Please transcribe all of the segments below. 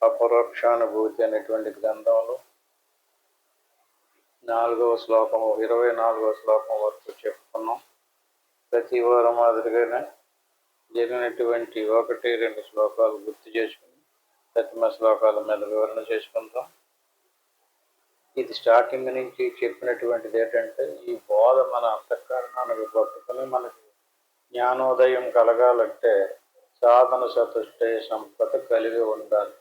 అపరోక్షానుభూతి అనేటువంటి గ్రంథంలో 4వ శ్లోకము 24వ శ్లోకం వరకు చెప్పుకున్నాం. ప్రతి వారం మాదిరిగానే జరిగినటువంటి 1-2 శ్లోకాలు గుర్తు చేసుకుని ప్రతిమ శ్లోకాల మీద వివరణ చేసుకుంటాం. ఇది స్టార్టింగ్ నుంచి చెప్పినటువంటిది ఏంటంటే, ఈ బోధ మన అంతఃకరణానికి పట్టుకుని మనకి జ్ఞానోదయం కలగాలంటే సాధన చతుష్టయ సంపద కలిగి ఉండాలి.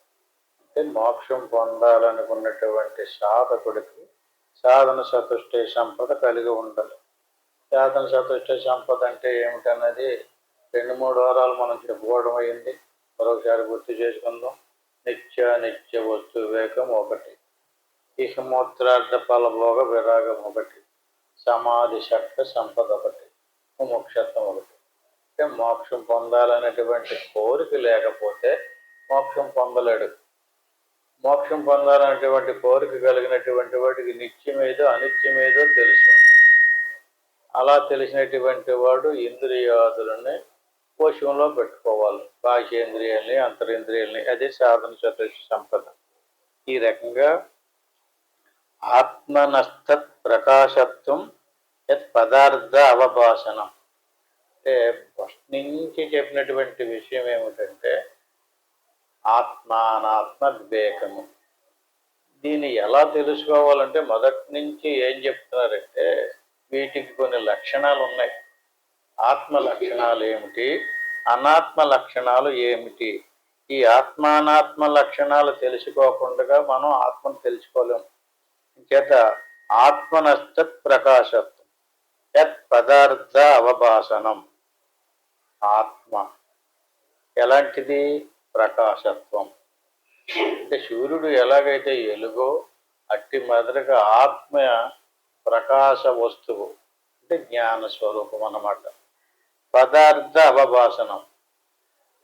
అంటే మోక్షం పొందాలనుకున్నటువంటి సాధకుడికి సాధన చతుష్టయ సంపద కలిగి ఉండాలి. సాధన చతుష్టయ సంపద అంటే ఏమిటన్నది 2-3 వారాలు మనం చెప్పుకోవడం అయింది. మరొకసారి గుర్తు చేసుకుందాం. నిత్య వస్తు వివేకం 1, ఇహమూత్రార్థ ఫలభోగ విరాగం 1, సమాధి శక్త సంపద 1, ముముక్షత్వం 1. అంటే మోక్షం పొందాలనేటువంటి కోరిక లేకపోతే మోక్షం పొందలేడు. మోక్షం పొందాలనేటువంటి కోరిక కలిగినటువంటి వాడికి నిత్యమేదో అనిత్యమేదో తెలుసు. అలా తెలిసినటువంటి వాడు ఇంద్రియాదులని పోషంలో పెట్టుకోవాలి. బాహ్యేంద్రియాలని, అంతరింద్రియాలని. అదే సాధన చతుష్ట సంపద. ఈ రకంగా ఆత్మనస్తత్ ప్రకాశత్వం యత్ పదార్థ అవభాషణం. అంటే ఫస్ట్ నుంచి చెప్పినటువంటి విషయం ఏమిటంటే ఆత్మానాత్మ వివేకము. దీన్ని ఎలా తెలుసుకోవాలంటే మొదటి నుంచి ఏం చెప్తున్నారంటే వీటికి కొన్ని లక్షణాలు ఉన్నాయి. ఆత్మ లక్షణాలు ఏమిటి, అనాత్మ లక్షణాలు ఏమిటి? ఈ ఆత్మానాత్మ లక్షణాలు తెలుసుకోకుండా మనం ఆత్మను తెలుసుకోలేము. చేత ఆత్మనస్తత్ ప్రకాశత్వం యత్ పదార్థ అవభాషణం. ఆత్మ ఎలాంటిది? ప్రకాశత్వం. అంటే సూర్యుడు ఎలాగైతే ఎలుగో అట్టి మాదిరిగా ఆత్మ ప్రకాశ వస్తువు, అంటే జ్ఞాన స్వరూపం అన్నమాట. పదార్థ అవభాషణం.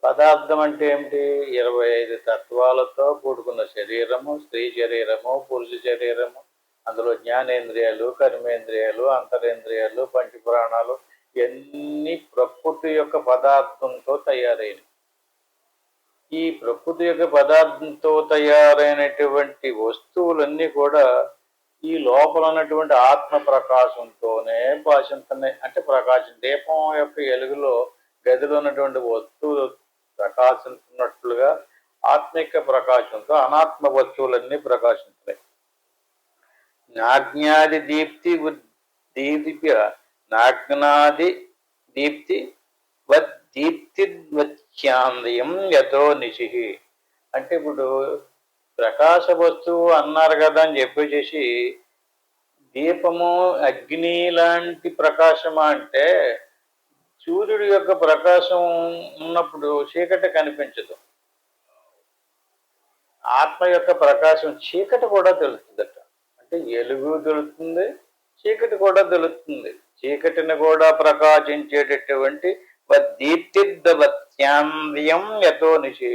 పదార్థం అంటే ఏమిటి? 25 తత్వాలతో కూడుకున్న శరీరము, స్త్రీ శరీరము, పురుష శరీరము, అందులో జ్ఞానేంద్రియాలు, కర్మేంద్రియాలు, అంతరేంద్రియాలు, పంచప్రాణాలు, ఇవన్నీ ప్రకృతి యొక్క పదార్థంతో తయారైనవి. ఈ ప్రకృతి యొక్క పదార్థంతో తయారైనటువంటి వస్తువులన్నీ కూడా ఈ లోపల ఉన్నటువంటి ఆత్మ ప్రకాశంతోనే భాషిస్తున్నాయి. అంటే ప్రకాశం, దీపం యొక్క వెలుగులో గదిలో ఉన్నటువంటి వస్తువులు ప్రకాశిస్తున్నట్లుగా ఆత్మిక ప్రకాశంతో అనాత్మ వస్తువులన్నీ ప్రకాశిస్తున్నాయి. నాజ్ఞాది దీప్తి దీప్య నాజ్ఞాది దీప్తి దీప్తివత్యాందయం యతో నిశి. అంటే ఇప్పుడు ప్రకాశ వస్తువు అన్నారు కదా అని చెప్పేసి దీపము అగ్ని లాంటి ప్రకాశమా అంటే సూర్యుడి యొక్క ప్రకాశం ఉన్నప్పుడు చీకటి కనిపించదు. ఆత్మ యొక్క ప్రకాశం చీకటి కూడా తెలుస్తుందట. అంటే వెలుగు తెలుస్తుంది, చీకటి కూడా తెలుస్తుంది. చీకటిని కూడా ప్రకాశించేటటువంటి దీప్తిద్వత్యాంద్యం యతో నిశి.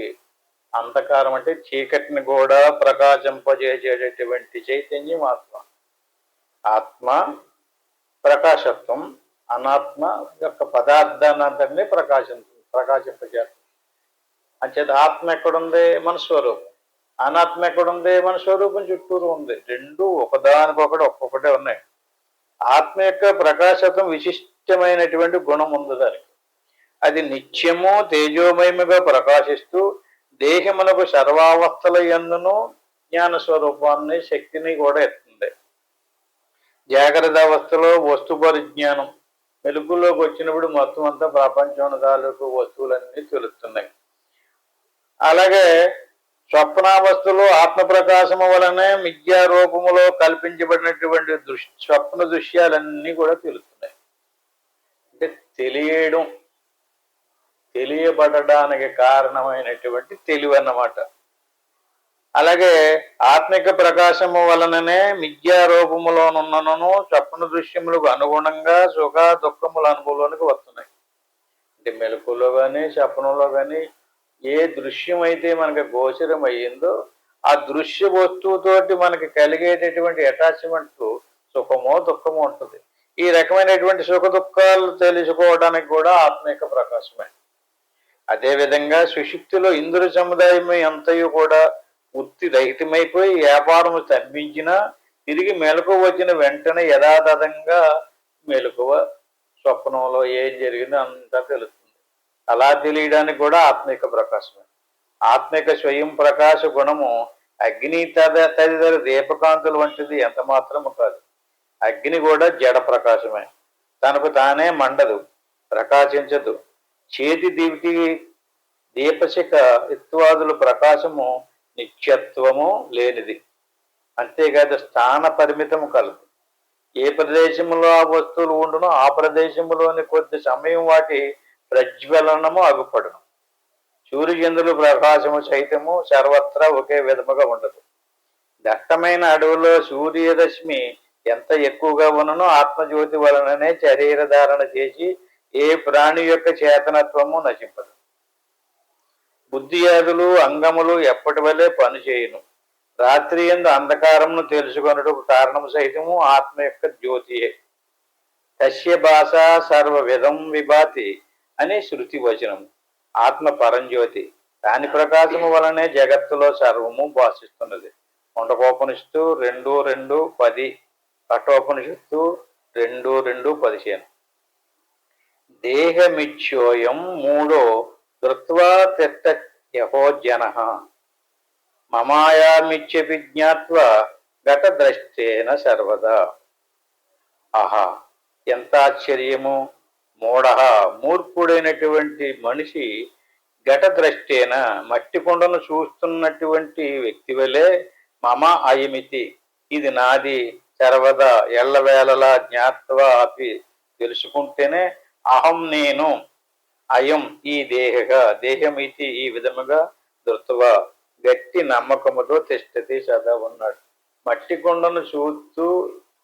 అంధకారం అంటే చీకటిని కూడా ప్రకాశింపజేసేటటువంటి చైతన్యం ఆత్మ. ఆత్మ ప్రకాశత్వం అనాత్మ యొక్క పదార్థాన్ని అంతటినీ ప్రకాశింపజేస్తుంది. అంచేత ఆత్మ ఎక్కడుంది? మన స్వరూపం. అనాత్మ ఎక్కడుంది? మన స్వరూపం చుట్టూరు ఉంది. రెండు ఒకదానికొకటి ఒక్కొక్కటే ఉన్నాయి. ఆత్మ యొక్క ప్రకాశత్వం విశిష్టమైనటువంటి గుణం ఉంది దానికి. అది నిత్యము తేజోమయముగా ప్రకాశిస్తూ దేహమునకు సర్వావస్థల యందును జ్ఞాన స్వరూపాన్ని, శక్తిని కూడా ఎత్తుంది. జాగ్రత్త అవస్థలో వస్తు పరిజ్ఞానం, మెలుగులోకి వచ్చినప్పుడు మొత్తం అంతా ప్రపంచం తాలూకు వస్తువులన్నీ తెలుస్తున్నాయి. అలాగే స్వప్నావస్థలో ఆత్మ ప్రకాశము వలనే మిథ్యారూపములో కల్పించబడినటువంటి స్వప్న దృశ్యాలన్నీ కూడా తెలుస్తున్నాయి. అంటే తెలియబడడానికి కారణమైనటువంటి తెలివి అన్నమాట. అలాగే ఆత్మిక ప్రకాశము వలననే మిథ్యారూపములోనున్నను స్వప్న దృశ్యములకు అనుగుణంగా సుఖ దుఃఖముల అనుభవంలోనికి వస్తున్నాయి. అంటే మెలకులో కానీ స్వప్నంలో కానీ ఏ దృశ్యం అయితే మనకి గోచరం అయ్యిందో ఆ దృశ్య వస్తువుతోటి మనకి కలిగేటటువంటి అటాచ్మెంట్ సుఖమో దుఃఖమో ఉంటుంది. ఈ రకమైనటువంటి సుఖ దుఃఖాలు తెలుసుకోవడానికి కూడా ఆత్మిక ప్రకాశమే. అదేవిధంగా సుషుప్తిలో ఇంద్రియ సముదాయం అంతయు కూడా వృత్తి రహితమైపోయి వ్యాపారం స్తంభించినా తిరిగి మెలకువ వచ్చిన వెంటనే యథాతథంగా మెలకువ, స్వప్నంలో ఏం జరిగిందో అంతా తెలుస్తుంది. అలా తెలియడానికి కూడా ఆత్మిక ప్రకాశమే. ఆత్మిక స్వయం ప్రకాశ గుణము అగ్ని తదితర దీపకాంతుల వంటిది ఎంత మాత్రము కాదు. అగ్ని కూడా జడ ప్రకాశమే. తనకు తానే మండదు, ప్రకాశించదు. చేతి దీపశిఖ ఇత్వాదుల ప్రకాశము నిత్యత్వము లేనిది. అంతేకాదు స్థాన పరిమితము కలదు. ఏ ప్రదేశంలో ఆ వస్తువులు ఉండునో ఆ ప్రదేశంలోని కొద్ది సమయం వాటి ప్రజ్వలనము అగుపడును. సూర్యచంద్రుల ప్రకాశము సైతము సర్వత్రా ఒకే విధముగా ఉండదు. దట్టమైన అడవిలో సూర్యరశ్మి ఎంత ఎక్కువగా ఉన్ననో ఆత్మజ్యోతి వలననే శరీర ధారణ చేసి ఏ ప్రాణి యొక్క చేతనత్వము నశింపదు. బుద్ధియాదులు అంగములు ఎప్పటి వలె పనిచేయును. రాత్రి యందు అంధకారమును తెలుసుకొనుటకు కారణము సైతము ఆత్మ యొక్క జ్యోతియే. తస్య భాష సర్వ విధం విభాతి అని శృతి వచనము. ఆత్మ పరంజ్యోతి. దాని ప్రకాశము వలనే జగత్తులో సర్వము భాషిస్తున్నది. ముండకోపనిషత్తు 2:2-10, కఠోపనిషత్తు 2:2-15. దేహమిచ్యోయం మూడో ధృత్వా తిష్ట యహో జన మమాయామిత్యపి జ్ఞాత్వా ఘటద్రష్టేన సర్వదా. ఆహా, ఎంత ఆశ్చర్యము! మూర్ఖుడైనటువంటి మనిషి ఘటద్రష్టేన మట్టి కొండను చూస్తున్నటువంటి వ్యక్తి వలె మమ అయమితి, ఇది నాది, సర్వదా ఎల్లవేళలా జ్ఞాత్వా అపి తెలుసుకుంటేనే అహం నేను, అయం ఈ దేహమితి ఈ విధముగా ధృత్వా గట్టి నమ్మకముతో తిష్టతి సదా ఉన్నాడు. మట్టి కొండను చూస్తూ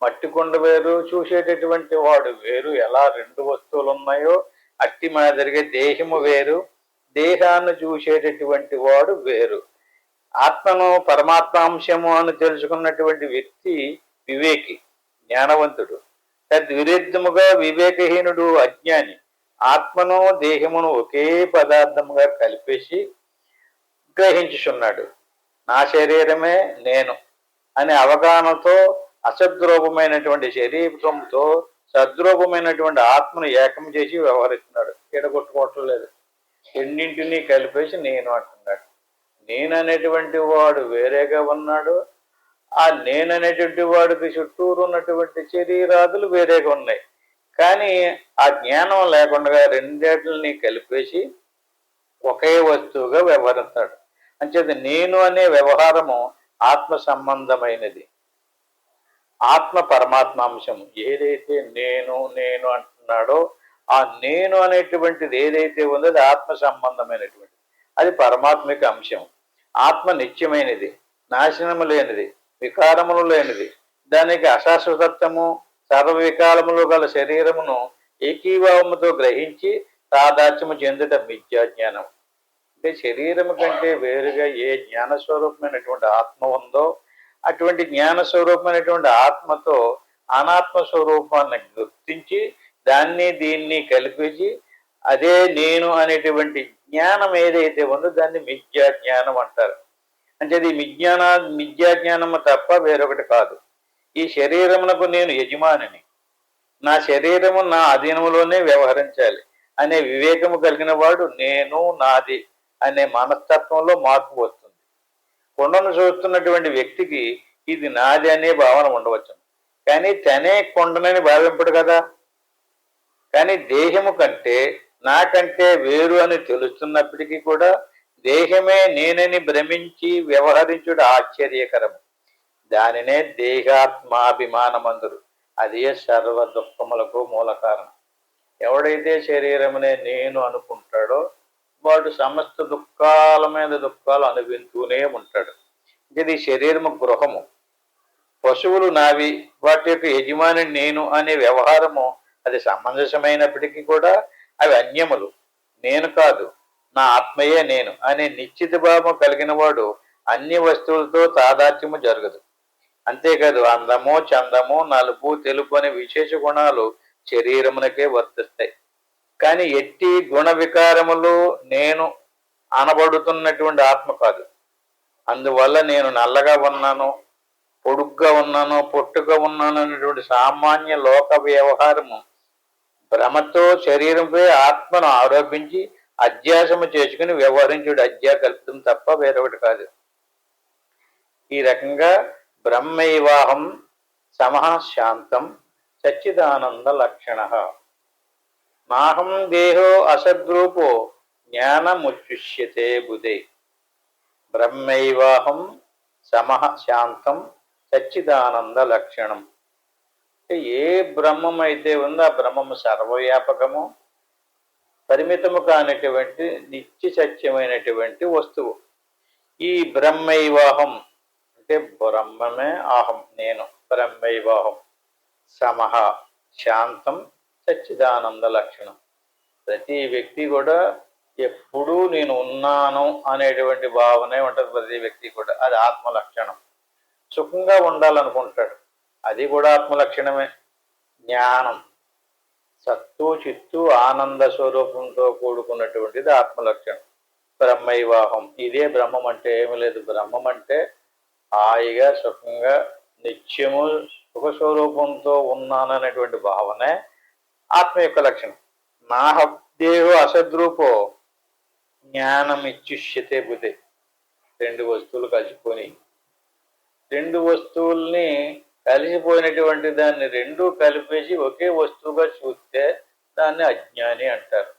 మట్టి కొండ వేరు, చూసేటటువంటి వాడు వేరు. ఎలా రెండు వస్తువులు ఉన్నాయో అట్టి మాదిరిగా దేహము వేరు, దేహాన్ని చూసేటటువంటి వాడు వేరు. ఆత్మను పరమాత్మాంశము అని తెలుసుకున్నటువంటి వ్యక్తి వివేకి, జ్ఞానవంతుడు. తద్విరుద్ధముగా వివేకహీనుడు అజ్ఞాని. ఆత్మను దేహమును ఒకే పదార్థముగా కలిపేసి గ్రహించుచున్నాడు. నా శరీరమే నేను అనే అవగాహనతో అసద్రూపమైనటువంటి శరీరంతో సద్రూపమైనటువంటి ఆత్మను ఏకం చేసి వ్యవహరిస్తున్నాడు. ఎడగొట్టుకోవట్లేదు. రెండింటినీ కలిపేసి నేను అంటున్నాడు. నేను అనేటువంటి వాడు వేరేగా ఉన్నాడు. ఆ నేను అనేటువంటి వాడికి చుట్టూరు ఉన్నటువంటి శరీరాదులు వేరేగా ఉన్నాయి. కానీ ఆ జ్ఞానం లేకుండా రెండేటిని కలిపేసి ఒకే వస్తువుగా వ్యవహరిస్తాడు. అంచేది నేను అనే వ్యవహారము ఆత్మ సంబంధమైనది. ఆత్మ పరమాత్మాంశము. ఏదైతే నేను నేను అంటున్నాడో ఆ నేను అనేటువంటిది ఏదైతే ఉందో అది ఆత్మ సంబంధమైనటువంటిది. అది పరమాత్మిక అంశం. ఆత్మ నిత్యమైనది, నాశనము లేనిది, వికారములు లేనిది. దానికి అశాశ్వతత్వము, సర్వవికారములు గల శరీరమును ఏకీభావముతో గ్రహించి తాదాత్మ్యము చెందుట మిథ్యాజ్ఞానం. అంటే శరీరము కంటే వేరుగా ఏ జ్ఞానస్వరూపమైనటువంటి ఆత్మ ఉందో అటువంటి జ్ఞానస్వరూపమైనటువంటి ఆత్మతో అనాత్మ స్వరూపాన్ని గుర్తించి దాన్ని దీన్ని కలిపేసి అదే నేను అనేటువంటి జ్ఞానం ఏదైతే ఉందో దాన్ని మిథ్యాజ్ఞానం అంటారు. అంటే అది మిథ్యాజ్ఞానము తప్ప వేరొకటి కాదు. ఈ శరీరమునకు నేను యజమానిని, నా శరీరము నా అధీనములోనే వ్యవహరించాలి అనే వివేకము కలిగిన వాడు నేను నాది అనే మనస్తత్వంలో మార్పు వస్తుంది. కొండను చూస్తున్నటువంటి వ్యక్తికి ఇది నాది అనే భావన ఉండవచ్చు, కానీ తనే కొండనని భావింపడు కదా. కానీ దేహము కంటే నాకంటే వేరు అని తెలుస్తున్నప్పటికీ కూడా దేహమే నేనని భ్రమించి వ్యవహరించుడు ఆశ్చర్యకరము. దానినే దేహాత్మాభిమానమందురు. అదే సర్వ దుఃఖములకు మూల కారణం. ఎవడైతే శరీరమునే నేను అనుకుంటాడో వాడు సమస్త దుఃఖాల మీద దుఃఖాలు అనుభవిస్తూనే ఉంటాడు. ఇది శరీరము గృహము. పశువులు నావి, వాటి యొక్క యజమాని నేను అనే వ్యవహారము అది సమంజసమైనప్పటికీ కూడా అవి అన్యములు. నేను కాదు, నా ఆత్మయే నేను అనే నిశ్చిత భావం కలిగిన వాడు అన్ని వస్తువులతో తాదాత్మ్యము జరగదు. అంతేకాదు అందము, చందము, నలుపు, తెలుపు అనే విశేష గుణాలు శరీరమునకే వర్తిస్తాయి. కానీ ఎట్టి గుణ వికారములు నేను అనబడుతున్నటువంటి ఆత్మ కాదు. అందువల్ల నేను నల్లగా ఉన్నాను, పొడుగ్గా ఉన్నాను, పొట్టుగా ఉన్నాను అనేటువంటి సామాన్య లోక వ్యవహారము భ్రమతో శరీరంపై ఆత్మను ఆరోపించి అధ్యాసము చేసుకుని వ్యవహరించుడు అధ్యా కల్పితం తప్ప వేరొకటి కాదు. ఈ రకంగా బ్రహ్మైవాహం సమః శాంతం సచ్చిదానంద లక్షణ నాహం దేహో అసద్రూపో జ్ఞానముచ్యుష్యతే బుధే. బ్రహ్మైవాహం సమః శాంతం సచ్చిదానంద లక్షణం. ఏ బ్రహ్మం అయితే ఉందో ఆ బ్రహ్మము సర్వవ్యాపకము, పరిమితము కానిటువంటి నిత్య సత్యమైనటువంటి వస్తువు. ఈ బ్రహ్మైవాహం అంటే బ్రహ్మమే అహం, నేను. బ్రహ్మైవాహం సమః శాంతం సచ్చిదానంద లక్షణం. ప్రతి వ్యక్తి కూడా ఎప్పుడూ నేను ఉన్నాను అనేటువంటి భావనే ఉంటుంది ప్రతి వ్యక్తి కూడా. అది ఆత్మ లక్షణం. సుఖంగా ఉండాలనుకుంటాడు, అది కూడా ఆత్మ లక్షణమే. జ్ఞానం, సత్తు చిత్తు ఆనంద స్వరూపంతో కూడుకున్నటువంటిది ఆత్మ లక్షణం. బ్రహ్మైవాహం, ఇదే బ్రహ్మం అంటే ఏమి లేదు. బ్రహ్మం అంటే హాయిగా సుఖంగా నిత్యము సుఖ స్వరూపంతో ఉన్నాననేటువంటి భావనే ఆత్మ యొక్క లక్షణం. నా దేహో అసద్రూపో జ్ఞానం ఇచ్చుష్యతే బుధే. రెండు వస్తువులు కలిసిపోయి, రెండు వస్తువుల్ని కలిసిపోయినటువంటి దాన్ని రెండు కలిపేసి ఒకే వస్తువుగా చూస్తే దాన్ని అజ్ఞాని అంటారు.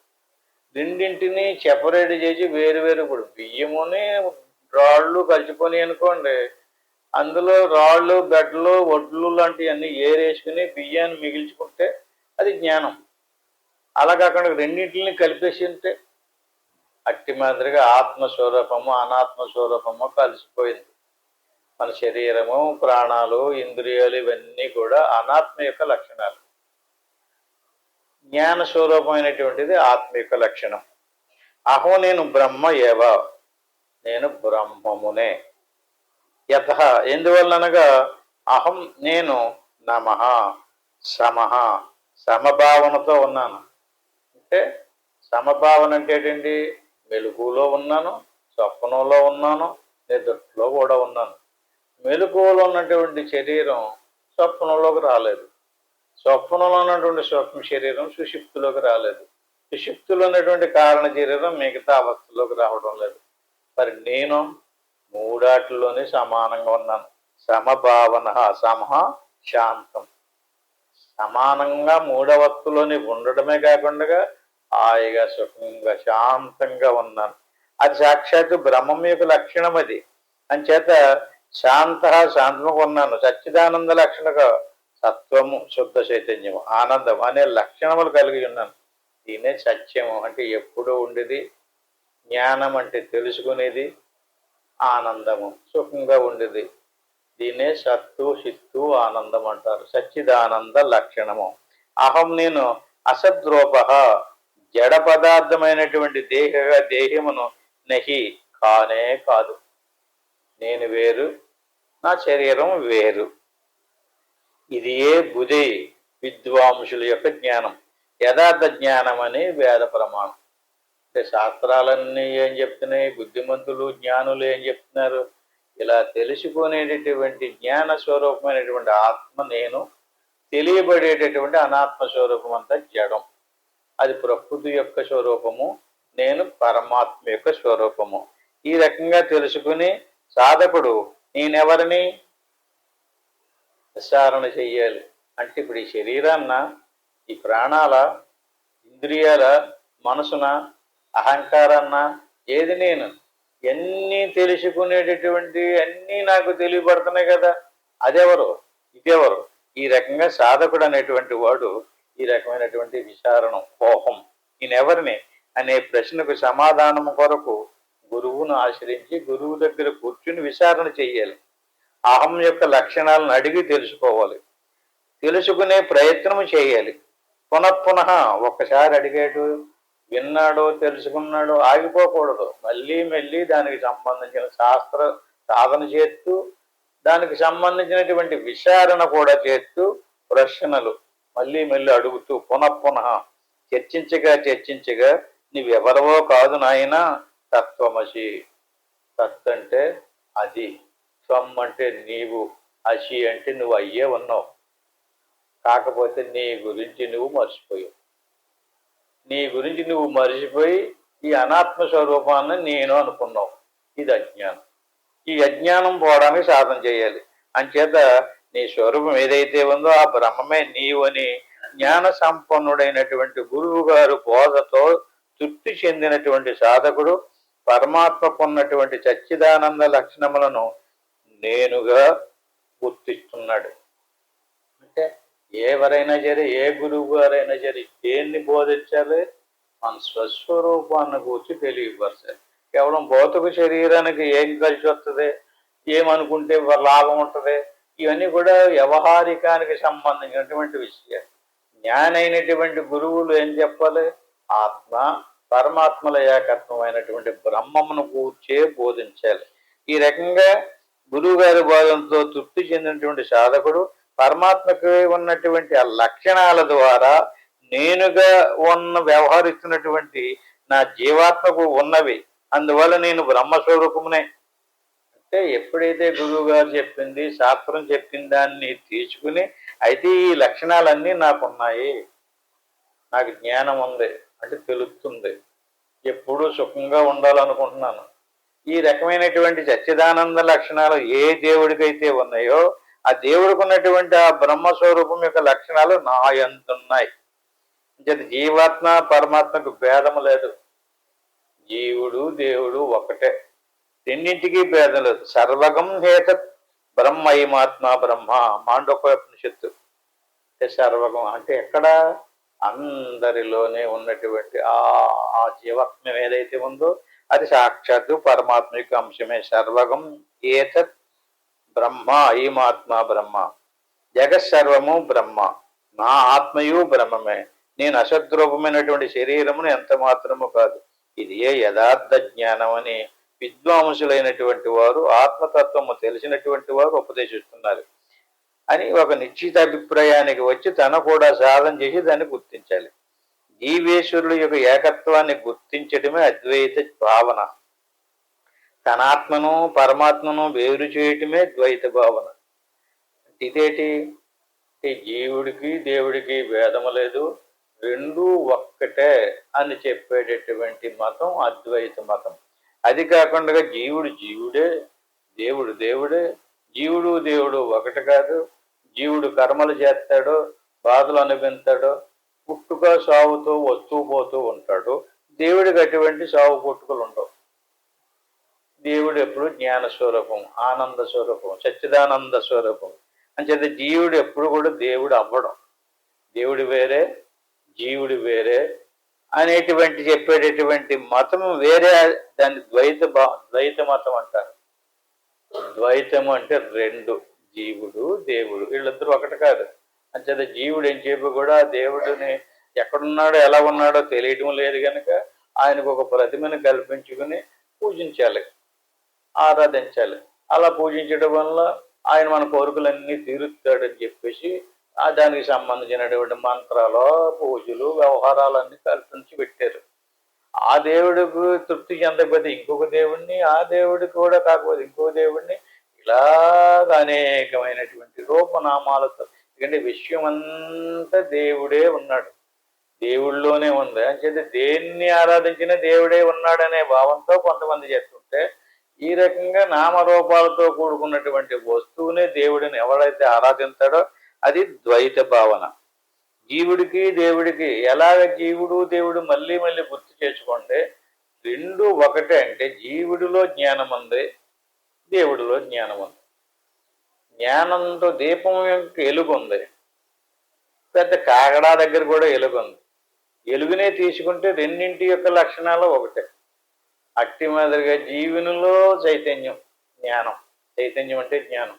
రెండింటిని సెపరేట్ చేసి వేరు వేరు, ఇప్పుడు బియ్యముని రాళ్ళు కలిసిపోయి అనుకోండి, అందులో రాళ్ళు గడ్డలు వడ్లు లాంటివన్నీ ఏరేసుకుని బియ్యాన్ని మిగిల్చుకుంటే అది జ్ఞానం. అలా కాకుండా రెండింటిని కలిపేసి ఉంటే అట్టి మాదిరిగా ఆత్మస్వరూపము అనాత్మ స్వరూపము కలిసిపోయింది. మన శరీరము ప్రాణాలు ఇంద్రియాలు ఇవన్నీ కూడా అనాత్మ యొక్క లక్షణాలు. జ్ఞాన స్వరూపమైనటువంటిది ఆత్మ యొక్క లక్షణం. అహో నేను బ్రహ్మ ఏవ, నేను బ్రహ్మమునే. యత ఎందువల్లనగా అహం నేను నమః సమః సమభావనతో ఉన్నాను. అంటే సమభావన అంటే ఏంటండి? మెలకువలో ఉన్నాను, స్వప్నంలో ఉన్నాను, నిద్రలో కూడా ఉన్నాను. మెలకువలో ఉన్నటువంటి శరీరం స్వప్నంలోకి రాలేదు, స్వప్నంలో ఉన్నటువంటి స్వప్న శరీరం సుషుప్తిలోకి రాలేదు, సుషుప్తిలో ఉన్నటువంటి కారణ శరీరం మిగతా అవస్థలోకి రావడం లేదు. మరి నేను మూడాటిలోనే సమానంగా ఉన్నాను. సమభావన సమః శాంతం. సమానంగా మూడవస్థలోనే ఉండడమే కాకుండా హాయిగా సుఖంగా శాంతంగా ఉన్నాను. అది సాక్షాత్తు బ్రహ్మం యొక్క లక్షణం. అది అంచేత శాంత శాంతముగా ఉన్నాను. సచ్చిదానంద లక్షణగా సత్వము శుద్ధ చైతన్యము ఆనందం అనే లక్షణములు కలిగి ఉన్నాను. దీనే సత్యము అంటే ఎప్పుడూ ఉండేది, జ్ఞానం అంటే తెలుసుకునేది, ఆనందము సుఖంగా ఉండేది. దీనే సత్తు చిత్తు ఆనందం అంటారు. సచ్చిదానంద లక్షణము. అహం నేను అసద్రూప జడ పదార్థమైనటువంటి దేహమును నహి కానే కాదు. నేను వేరు, నా శరీరం వేరు. ఇది ఏ బుధి విద్వాంసుల యొక్క జ్ఞానం, యథార్థ జ్ఞానం అని వేద ప్రమాణం. అంటే శాస్త్రాలన్నీ ఏం చెప్తున్నాయి, బుద్ధిమంతులు జ్ఞానులు ఏం చెప్తున్నారు? ఇలా తెలుసుకునేటటువంటి జ్ఞాన స్వరూపమైనటువంటి ఆత్మ నేను, తెలియబడేటటువంటి అనాత్మ స్వరూపం అంతా జడం. అది ప్రకృతి యొక్క స్వరూపము, నేను పరమాత్మ యొక్క స్వరూపము. ఈ రకంగా తెలుసుకుని సాధకుడు నేనెవరిని విచారణ చెయ్యాలి. అంటే ఇప్పుడు ఈ శరీరాన్న, ఈ ప్రాణాల, ఇంద్రియాల, మనసున, అహంకారాన్న ఏది నేను? ఎన్ని తెలుసుకునేటటువంటి అన్నీ నాకు తెలియబడుతున్నాయి కదా. అదెవరు, ఇదెవరు? ఈ రకంగా సాధకుడు అనేటువంటి వాడు ఈ రకమైనటువంటి విచారణం, కోపం, నేనెవరిని అనే ప్రశ్నకు సమాధానం కొరకు గురువును ఆశ్రయించి గురువు దగ్గర కూర్చుని విచారణ చెయ్యాలి. అహం యొక్క లక్షణాలను అడిగి తెలుసుకోవాలి, తెలుసుకునే ప్రయత్నం చేయాలి. పునఃపునః ఒక్కసారి అడిగాడు, విన్నాడో, తెలుసుకున్నాడో ఆగిపోకూడదు. మళ్ళీ దానికి సంబంధించిన శాస్త్ర సాధన చేస్తూ, దానికి సంబంధించినటువంటి విచారణ కూడా చేస్తూ, ప్రశ్నలు మళ్ళీ అడుగుతూ పునఃపునః చర్చించగా నువ్వెవరవో కాదు నాయన, తత్వమసి. తత్ అంటే అది. త్వం అంటే నీవు, అసి అంటే నువ్వు అయ్యే ఉన్నావు. కాకపోతే నీ గురించి నువ్వు మర్చిపోయావు. నీ గురించి నువ్వు మర్చిపోయి ఈ అనాత్మ స్వరూపాన్ని నేను అనుకున్నావు. ఇది అజ్ఞానం. ఈ అజ్ఞానం పోవడానికి సాధన చేయాలి. అంచేత నీ స్వరూపం ఏదైతే ఉందో ఆ బ్రహ్మమే నీవు అని జ్ఞాన సంపన్నుడైనటువంటి గురువు గారు బోధతో తృప్తి చెందినటువంటి సాధకుడు పరమాత్మకు ఉన్నటువంటి సచ్చిదానంద లక్షణములను నేనుగా గుర్తిస్తున్నాడు. అంటే ఎవరైనా సరే, ఏ గురువు గారైనా సరే దేన్ని బోధించాలి? మన స్వస్వరూపాన్ని కూర్చి తెలియపరచాలి. కేవలం భౌతిక శరీరానికి ఏం కలిసి వస్తుంది, ఏమనుకుంటే లాభం ఉంటుంది, ఇవన్నీ కూడా వ్యవహారికానికి సంబంధించినటువంటి విషయాలు. జ్ఞానైనటువంటి గురువులు ఏం చెప్పాలి? ఆత్మ పరమాత్మల ఏకత్వమైనటువంటి బ్రహ్మమును కూర్చే బోధించాలి. ఈ రకంగా గురువు గారి బోధనతో తృప్తి చెందినటువంటి సాధకుడు పరమాత్మకి ఉన్నటువంటి ఆ లక్షణాల ద్వారా నేనుగా వ్యవహరిస్తున్నటువంటి నా జీవాత్మకు ఉన్నవి, అందువల్ల నేను బ్రహ్మస్వరూపమునే. అంటే ఎప్పుడైతే గురువు గారు చెప్పింది, శాస్త్రం చెప్పిన దాన్ని తీసుకుని అయితే ఈ లక్షణాలన్నీ నాకున్నాయి, నాకు జ్ఞానం ఉంది అంటే తెలుస్తుంది, ఎప్పుడూ సుఖంగా ఉండాలనుకుంటున్నాను, ఈ రకమైనటువంటి సచ్చిదానంద లక్షణాలు ఏ దేవుడికైతే ఉన్నాయో ఆ దేవుడికి ఉన్నటువంటి ఆ బ్రహ్మస్వరూపం యొక్క లక్షణాలు నా యందున్నాయి. జీవాత్మ పరమాత్మకు భేదము లేదు. జీవుడు దేవుడు ఒకటే, రెండింటికి భేదం లేదు. సర్వగం హేతత్ బ్రహ్మైమాత్మ బ్రహ్మ మాండోకోపనిషత్తు. అంటే సర్వగం అంటే ఎక్కడ? అందరిలోనే ఉన్నటువంటి ఆ జీవాత్మ ఏదైతే ఉందో అది సాక్షాత్తు పరమాత్మ యొక్క అంశమే. సర్వగం ఏతత్ బ్రహ్మ ఐమాత్మ బ్రహ్మ. జగత్సర్వము బ్రహ్మ, నా ఆత్మయు బ్రహ్మమే. నేను అసద్రూపమైనటువంటి శరీరమును ఎంత మాత్రము కాదు. ఇది ఏ యథార్థ జ్ఞానం అని విద్వాంసులైనటువంటి వారు, ఆత్మతత్వము తెలిసినటువంటి వారు ఉపదేశిస్తున్నారు అని ఒక నిశ్చిత అభిప్రాయానికి వచ్చి తన కూడా సాధన చేసి దాన్ని గుర్తించాలి. జీవేశ్వరుల యొక్క ఏకత్వాన్ని గుర్తించడమే అద్వైత భావన. తనాత్మను పరమాత్మను వేరు చేయటమే ద్వైత భావన. ఇదేంటి? జీవుడికి దేవుడికి భేదము లేదు, రెండూ ఒక్కటే అని చెప్పేటటువంటి మతం అద్వైత మతం. అది కాకుండా జీవుడు జీవుడే, దేవుడు దేవుడే, జీవుడు దేవుడు ఒకటి కాదు, జీవుడు కర్మలు చేస్తాడో, బాధలు అనుభవిస్తాడో, పుట్టుక సాగుతూ వస్తూ పోతూ ఉంటాడు. దేవుడికి అటువంటి సాగు పుట్టుకలు ఉండవు. దేవుడు ఎప్పుడు జ్ఞాన స్వరూపం, ఆనంద స్వరూపం, సచ్చిదానంద స్వరూపం. అంచేత జీవుడు ఎప్పుడు కూడా దేవుడు అవ్వడం. దేవుడు వేరే, జీవుడు వేరే అనేటువంటి చెప్పేటటువంటి మతం వేరే. దాన్ని ద్వైత మతం అంటారు. ద్వైతము అంటే రెండు, జీవుడు దేవుడు, వీళ్ళిద్దరూ ఒకటి కాదు. అంచేత జీవుడు ఏం చెప్పి కూడా దేవుడిని ఎక్కడున్నాడో ఎలా ఉన్నాడో తెలియటం లేదు కనుక ఆయనకు ఒక ప్రతిమను కల్పించుకుని పూజించాలి, ఆరాధించాలి. అలా పూజించడం వల్ల ఆయన మన కోరికలన్నీ తీరుస్తాడని చెప్పేసి దానికి సంబంధించినటువంటి మంత్రాలు, పూజలు, వ్యవహారాలన్నీ కల్పించి పెట్టారు. ఆ దేవుడికి తృప్తి చెందకపోతే ఇంకొక దేవుడిని, ఆ దేవుడికి కూడా కాకపోతే ఇంకొక దేవుడిని, ఇలాగ అనేకమైనటువంటి రూపనామాలతో. ఎందుకంటే విశ్వం అంతా దేవుడే ఉన్నాడు, దేవుళ్ళలోనే ఉంది. అంచేత దేన్ని ఆరాధించినా దేవుడే ఉన్నాడనే భావంతో కొంతమంది చేస్తుంటే, ఈ రకంగా నామరూపాలతో కూడుకున్నటువంటి వస్తువునే దేవుడిని ఎవడైతే ఆరాధిస్తాడో అది ద్వైత భావన. జీవుడికి దేవుడికి ఎలాగ జీవుడు దేవుడు మళ్ళీ మళ్ళీ గుర్తు చేసుకోండి, రెండు ఒకటే. అంటే జీవుడిలో జ్ఞానం ఉంది, దేవుడిలో జ్ఞానం ఉంది. జ్ఞానంతో దీపం యొక్క ఎలుగు ఉంది, పెద్ద కాగడా దగ్గర కూడా ఎలుగు ఉంది. ఎలుగునే తీసుకుంటే రెండింటి యొక్క లక్షణాలు ఒకటే. అట్టి మాదిరిగా జీవునిలో చైతన్యం, జ్ఞానం. చైతన్యం అంటే జ్ఞానం.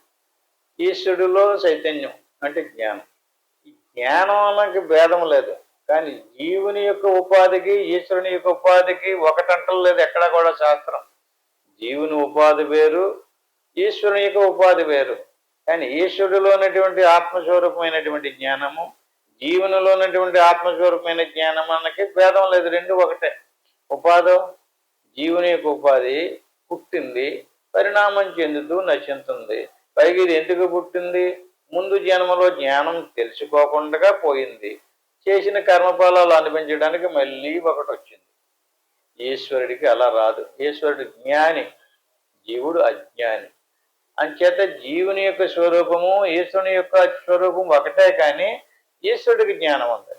ఈశ్వరుడిలో చైతన్యం అంటే జ్ఞానం. ఈ జ్ఞానానికి భేదం లేదు. కానీ జీవుని యొక్క ఉపాధికి ఈశ్వరుని యొక్క ఉపాధికి ఒకటంటలేదు ఎక్కడ కూడా శాస్త్రం. జీవుని ఉపాధి వేరు, ఈశ్వరుని యొక్క ఉపాధి వేరు. కానీ ఈశ్వరుడిలో ఉన్నటువంటి ఆత్మస్వరూపమైనటువంటి జ్ఞానము, జీవునిలో ఉన్నటువంటి ఆత్మస్వరూపమైన జ్ఞానానికి భేదం లేదు, రెండు ఒకటే. ఉపాధి జీవుని యొక్క ఉపాధి పుట్టింది, పరిణామం చెందుతూ నశిస్తుంది. పైగా ఇది ఎందుకు పుట్టింది? ముందు జన్మలో జ్ఞానం తెలుసుకోకుండా పోయింది. చేసిన కర్మఫలాలు అనిపించడానికి మళ్ళీ ఒకటి వచ్చింది. ఈశ్వరుడికి అలా రాదు. ఈశ్వరుడు జ్ఞాని, జీవుడు అజ్ఞాని. అంచేత జీవుని యొక్క స్వరూపము ఈశ్వరుని యొక్క స్వరూపం ఒకటే, కానీ ఈశ్వరుడికి జ్ఞానం ఉంది,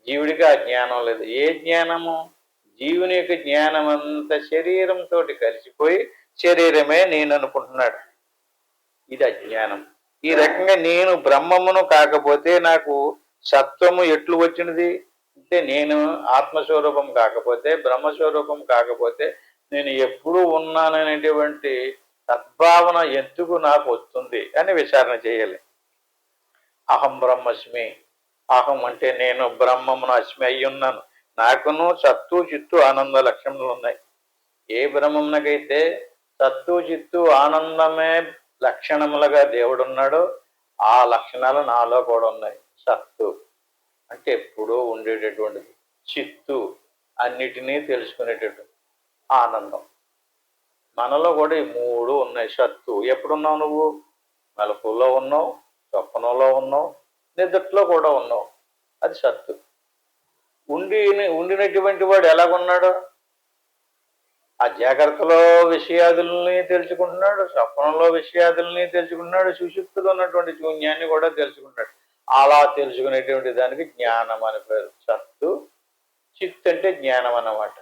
జీవుడికి ఆ జ్ఞానం లేదు. ఏ జ్ఞానము? జీవుని యొక్క జ్ఞానం అంతా శరీరంతో కలిసిపోయి శరీరమే నేను అనుకుంటున్నాడు. ఇది అజ్ఞానం. ఈ రకంగా నేను బ్రహ్మమును కాకపోతే నాకు సత్వము ఎట్లు వచ్చినది అంటే, నేను ఆత్మస్వరూపం కాకపోతే, బ్రహ్మస్వరూపం కాకపోతే నేను ఎప్పుడూ ఉన్నాననేటువంటి సద్భావన ఎందుకు నాకు వస్తుంది అని విచారణ చేయాలి. అహం బ్రహ్మస్మి, అహం అంటే నేను బ్రహ్మమును అస్మి అయి ఉన్నాను. నాకును సత్తు చిత్తు ఆనంద లక్షణములు ఉన్నాయి. ఏ బ్రహ్మమునకైతే సత్తు చిత్తు ఆనందమే లక్షణములుగా దేవుడున్నాడో ఆ లక్షణాలు నాలో కూడా ఉన్నాయి. సత్తు అంటే ఎప్పుడూ ఉండేటటువంటిది, చిత్తు అన్నిటినీ తెలుసుకునేటటువంటి ఆనందం. మనలో కూడా ఈ మూడు ఉన్నాయి. సత్తు ఎప్పుడున్నావు నువ్వు? మెలకువలో ఉన్నావు, స్వప్నంలో ఉన్నావు, నిద్రలో కూడా ఉన్నావు. అది సత్తు. ఉండినటువంటి వాడు ఎలాగున్నాడు? ఆ జాగ్రత్తలో విషయాదుల్ని తెలుసుకుంటున్నాడు, స్వప్నంలో విషయాదుల్ని తెలుసుకుంటున్నాడు, సుషుప్తిలో ఉన్నటువంటి శూన్యాన్ని కూడా తెలుసుకుంటాడు. అలా తెలుసుకునేటువంటి దానికి జ్ఞానం అని పేరు. సత్తు చిత్ అంటే జ్ఞానం అన్నమాట.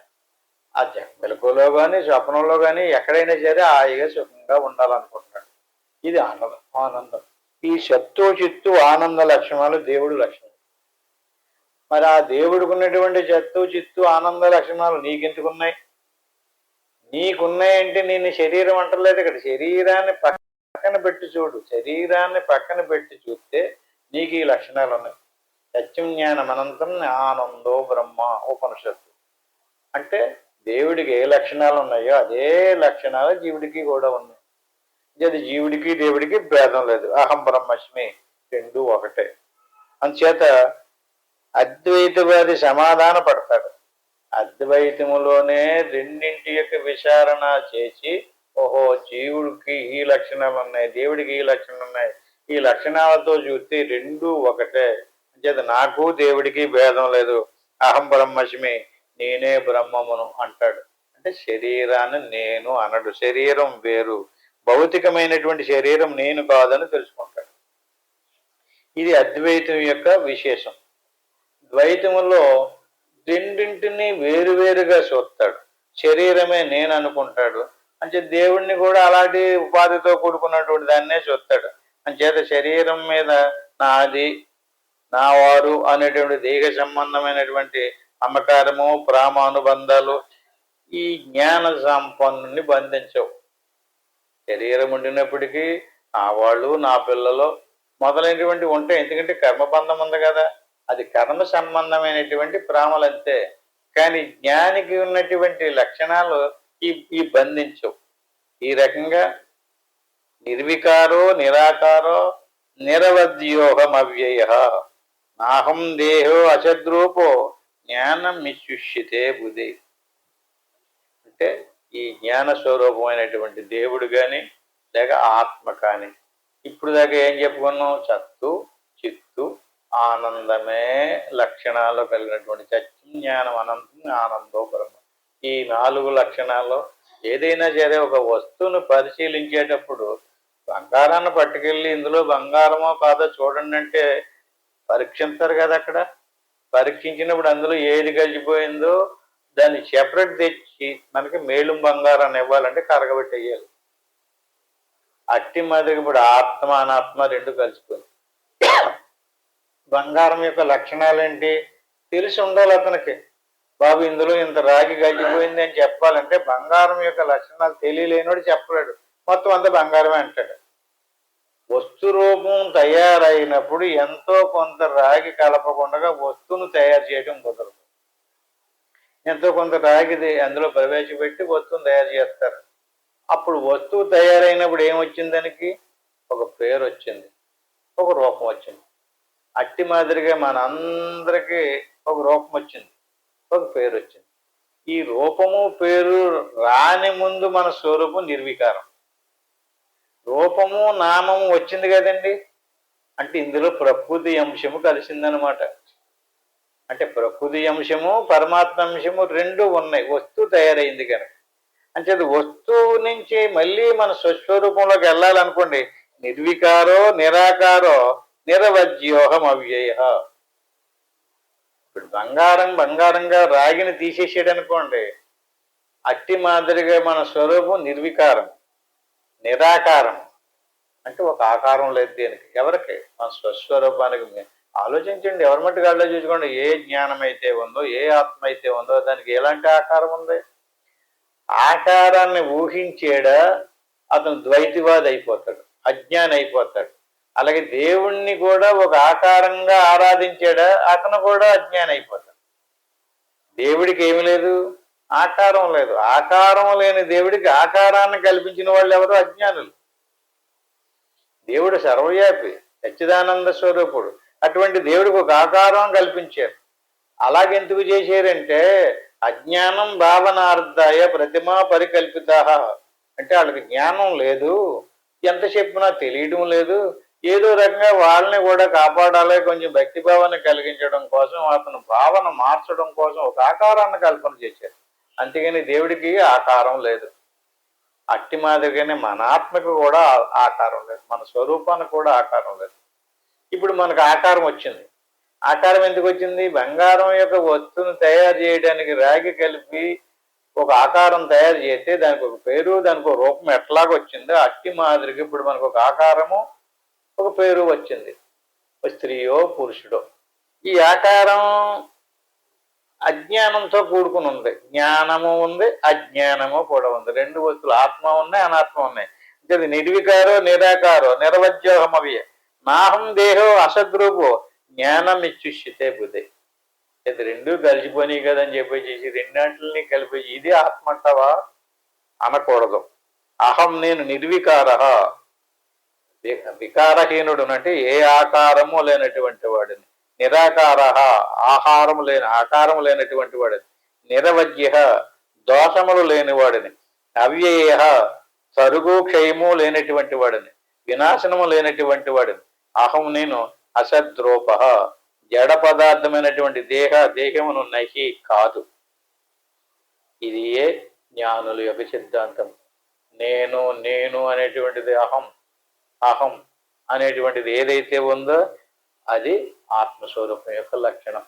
ఆ మెలకువలో కానీ స్వప్నంలో కానీ ఎక్కడైనా సరే హాయిగా సుఖంగా ఉండాలనుకుంటున్నాడు. ఇది ఆనందం. ఈ సత్తు చిత్తు ఆనంద లక్షణాలు దేవుడి లక్షణాలు. మరి ఆ దేవుడికి ఉన్నటువంటి సత్తు చిత్తు ఆనంద లక్షణాలు నీకెందుకున్నాయి? నీకున్నాయంటే నేను శరీరం అంటలేదు ఇక్కడ. శరీరాన్ని పక్కన పెట్టి చూడు. శరీరాన్ని పక్కన పెట్టి చూస్తే నీకు ఈ లక్షణాలు ఉన్నాయి. సత్యం జ్ఞానం అనంతం ఆనందో బ్రహ్మ ఉపనిషత్తు. అంటే దేవుడికి ఏ లక్షణాలు ఉన్నాయో అదే లక్షణాలు జీవుడికి కూడా ఉన్నాయి. అది జీవుడికి దేవుడికి భేదం లేదు. అహం బ్రహ్మస్మి, రెండు ఒకటే. అందుచేత అద్వైతవాది సమాధాన పడతాడు. అద్వైతములోనే రెండింటి యొక్క విచారణ చేసి, ఓహో జీవుడికి ఈ లక్షణాలు ఉన్నాయి, దేవుడికి ఈ లక్షణాలు ఉన్నాయి, ఈ లక్షణాలతో చూస్తే రెండు ఒకటే. అంచేత నాకు దేవుడికి భేదం లేదు, అహం బ్రహ్మస్మి, నేనే బ్రహ్మమును అంటాడు. అంటే శరీరాన్ని నేను అనడు. శరీరం వేరు, భౌతికమైనటువంటి శరీరం నేను కాదని తెలుసుకుంటాడు. ఇది అద్వైతం యొక్క విశేషం. ద్వైతములో రెండింటిని వేరువేరుగా చూస్తాడు. శరీరమే నేను అనుకుంటాడు. అంటే దేవుణ్ణి కూడా అలాంటి ఉపాధితో కూడుకున్నటువంటి దాన్నే చూస్తాడు. అంచేత శరీరం మీద నాది, నా వారు అనేటువంటి దేహ సంబంధమైనటువంటి అమ్మకారము, ప్రేమ అనుబంధాలు ఈ జ్ఞాన సంపన్నుని బంధించవు. శరీరం ఉండినప్పటికీ నా వాళ్ళు, నా పిల్లలు మొదలైనటువంటి ఉంటాయి. ఎందుకంటే కర్మబంధం ఉంది కదా, అది కర్మ సంబంధమైనటువంటి ప్రేమలంతే. కానీ జ్ఞానికి ఉన్నటువంటి లక్షణాలు ఈ బంధించవు. ఈ రకంగా నిర్వికారో నిరాకారో నిరవద్యోహం అవ్యయ నాహం దేహో అసద్రూపో జ్ఞానం మిశుష్యతే బుధి. అంటే ఈ జ్ఞాన స్వరూపమైనటువంటి దేవుడు కానీ లేక ఆత్మ కానీ, ఇప్పుడు దాకా ఏం చెప్పుకున్నాం? సత్తు చిత్తు ఆనందమే లక్షణాలు కలిగినటువంటి సత్యం జ్ఞానం అనంతం ఆనందో బ్రహ్మ. ఈ నాలుగు లక్షణాలు ఏదైనా సరే ఒక వస్తువును పరిశీలించేటప్పుడు బంగారాన్ని పట్టుకెళ్ళి ఇందులో బంగారమో కాదో చూడండి అంటే పరీక్షించారు కదా. అక్కడ పరీక్షించినప్పుడు అందులో ఏది కలిసిపోయిందో దాన్ని సెపరేట్ తెచ్చి మనకి మేలుం బంగారాన్ని ఇవ్వాలంటే కరగబెట్టేయాలి. అట్టి మాదిరి ఇప్పుడు ఆత్మ అనాత్మ రెండు కలిసిపోయింది. బంగారం యొక్క లక్షణాలు ఏంటి తెలిసి ఉండాలి అతనికి. బాబు ఇందులో ఇంత రాగి గల్లిపోయింది అని చెప్పాలంటే బంగారం యొక్క లక్షణాలు తెలియలేనోడు చెప్పలేడు, మొత్తం అంతా బంగారమే అంటాడు. వస్తు రూపం తయారైనప్పుడు ఎంతో కొంత రాగి కలపకుండా వస్తువును తయారు చేయడం కుదరదు. ఎంతో కొంత రాగిది అందులో ప్రవేశపెట్టి వస్తువును తయారు చేస్తారు. అప్పుడు వస్తువు తయారైనప్పుడు ఏమొచ్చింది? దానికి ఒక పేరు వచ్చింది, ఒక రూపం వచ్చింది. అట్టి మాదిరిగా మనందరికీ ఒక రూపం వచ్చింది, ఒక పేరు వచ్చింది. ఈ రూపము పేరు రాని ముందు మన స్వరూపం నిర్వికారం. రూపము నామము వచ్చింది కదండి, అంటే ఇందులో ప్రకృతి అంశము కలిసిందనమాట. అంటే ప్రకృతి అంశము పరమాత్మ అంశము రెండు ఉన్నాయి, వస్తువు తయారైంది కనుక. అంటే వస్తువు నుంచి మళ్ళీ మన స్వస్వరూపంలోకి వెళ్ళాలనుకోండి, నిర్వికారో నిరాకారో నిరవజ్యోహం అవ్యయ. ఇప్పుడు బంగారంగా రాగిని తీసేసాడు అనుకోండి, అట్టి మాదిరిగా మన స్వరూపం నిర్వికారం నిరాకారం. అంటే ఒక ఆకారం లేదు దేనికి, ఎవరికి? మన స్వస్వరూపానికి. ఆలోచించండి, ఎవరి మట్టుకు ఆలోచించుకోండి. ఏ జ్ఞానం అయితే ఉందో, ఏ ఆత్మ అయితే ఉందో దానికి ఎలాంటి ఆకారం ఉంది? ఆకారాన్ని ఊహించేడా అతను ద్వైతివాది అయిపోతాడు, అజ్ఞాని అయిపోతాడు. అలాగే దేవుణ్ణి కూడా ఒక ఆకారంగా ఆరాధించాడా అతను కూడా అజ్ఞాని అయిపోతాడు. దేవుడికి ఏమి లేదు, ఆకారం లేదు. ఆకారం లేని దేవుడికి ఆకారాన్ని కల్పించిన వాళ్ళు ఎవరు? అజ్ఞానులు. దేవుడు సర్వవ్యాపి, సచ్చిదానంద స్వరూపుడు. అటువంటి దేవుడికి ఒక ఆకారం కల్పించారు. అలాగెందుకు చేశారంటే అజ్ఞానం భావనార్థాయ ప్రతిమా పరికల్పిత. అంటే వాళ్ళకి జ్ఞానం లేదు, ఎంత చెప్పినా తెలియడం లేదు. ఏదో రకంగా వాళ్ళని కూడా కాపాడాలి, కొంచెం భక్తిభావాన్ని కలిగించడం కోసం అతను భావన మార్చడం కోసం ఒక ఆకారాన్ని కల్పన చేశారు. అంతేగాని దేవుడికి ఆకారం లేదు. అట్టి మాదిరిగానే మన ఆత్మకు కూడా ఆకారం లేదు, మన స్వరూపానికి కూడా ఆకారం లేదు. ఇప్పుడు మనకు ఆకారం వచ్చింది. ఆకారం ఎందుకు వచ్చింది? బంగారం యొక్క వస్తువును తయారు చేయడానికి రాగి కలిపి ఒక ఆకారం తయారు చేస్తే దానికి ఒక పేరు, దానికి ఒక రూపం ఎట్లాగొచ్చిందో అట్టి మాదిరిగా ఇప్పుడు మనకు ఒక ఆకారము, ఒక పేరు వచ్చింది. స్త్రీయో పురుషుడో. ఈ ఆకారం అజ్ఞానంతో కూడుకుని ఉంది, జ్ఞానము ఉంది, అజ్ఞానము కూడా ఉంది. రెండు వస్తువులు, ఆత్మ ఉన్నాయి, అనాత్మ ఉన్నాయి. అంటే అది నిర్వికారో నిరాకారో నిరవజ్యోహం అవి. నాహం దేహో అసద్రూపో జ్ఞానం ఇచ్చుష్యతే బుద్ధి. ఇది రెండు కలిసిపోయినాయి కదని చెప్పేసి రెండాంటిని కలిపేసి ఇది ఆత్మ అంటావా అనకూడదు. అహం నేను నిర్వికార, వికారహీనుడు అంటే ఏ ఆకారము లేనటువంటి వాడిని. నిరాకార, ఆకారము లేనటువంటి వాడిని. నిరవజ్య, దోషములు లేనివాడిని. అవ్యయ, సరుగు క్షయము లేనటువంటి వాడిని, వినాశనము లేనటువంటి వాడిని. అహం నేను అసద్రూప, జడ పదార్థమైనటువంటి దేహమును నహి కాదు. ఇది ఏ జ్ఞానుల యొక్క సిద్ధాంతం. నేను అనేటువంటిది అహం అనేటువంటిది ఏదైతే ఉందో అది ఆత్మస్వరూపం యొక్క లక్షణం.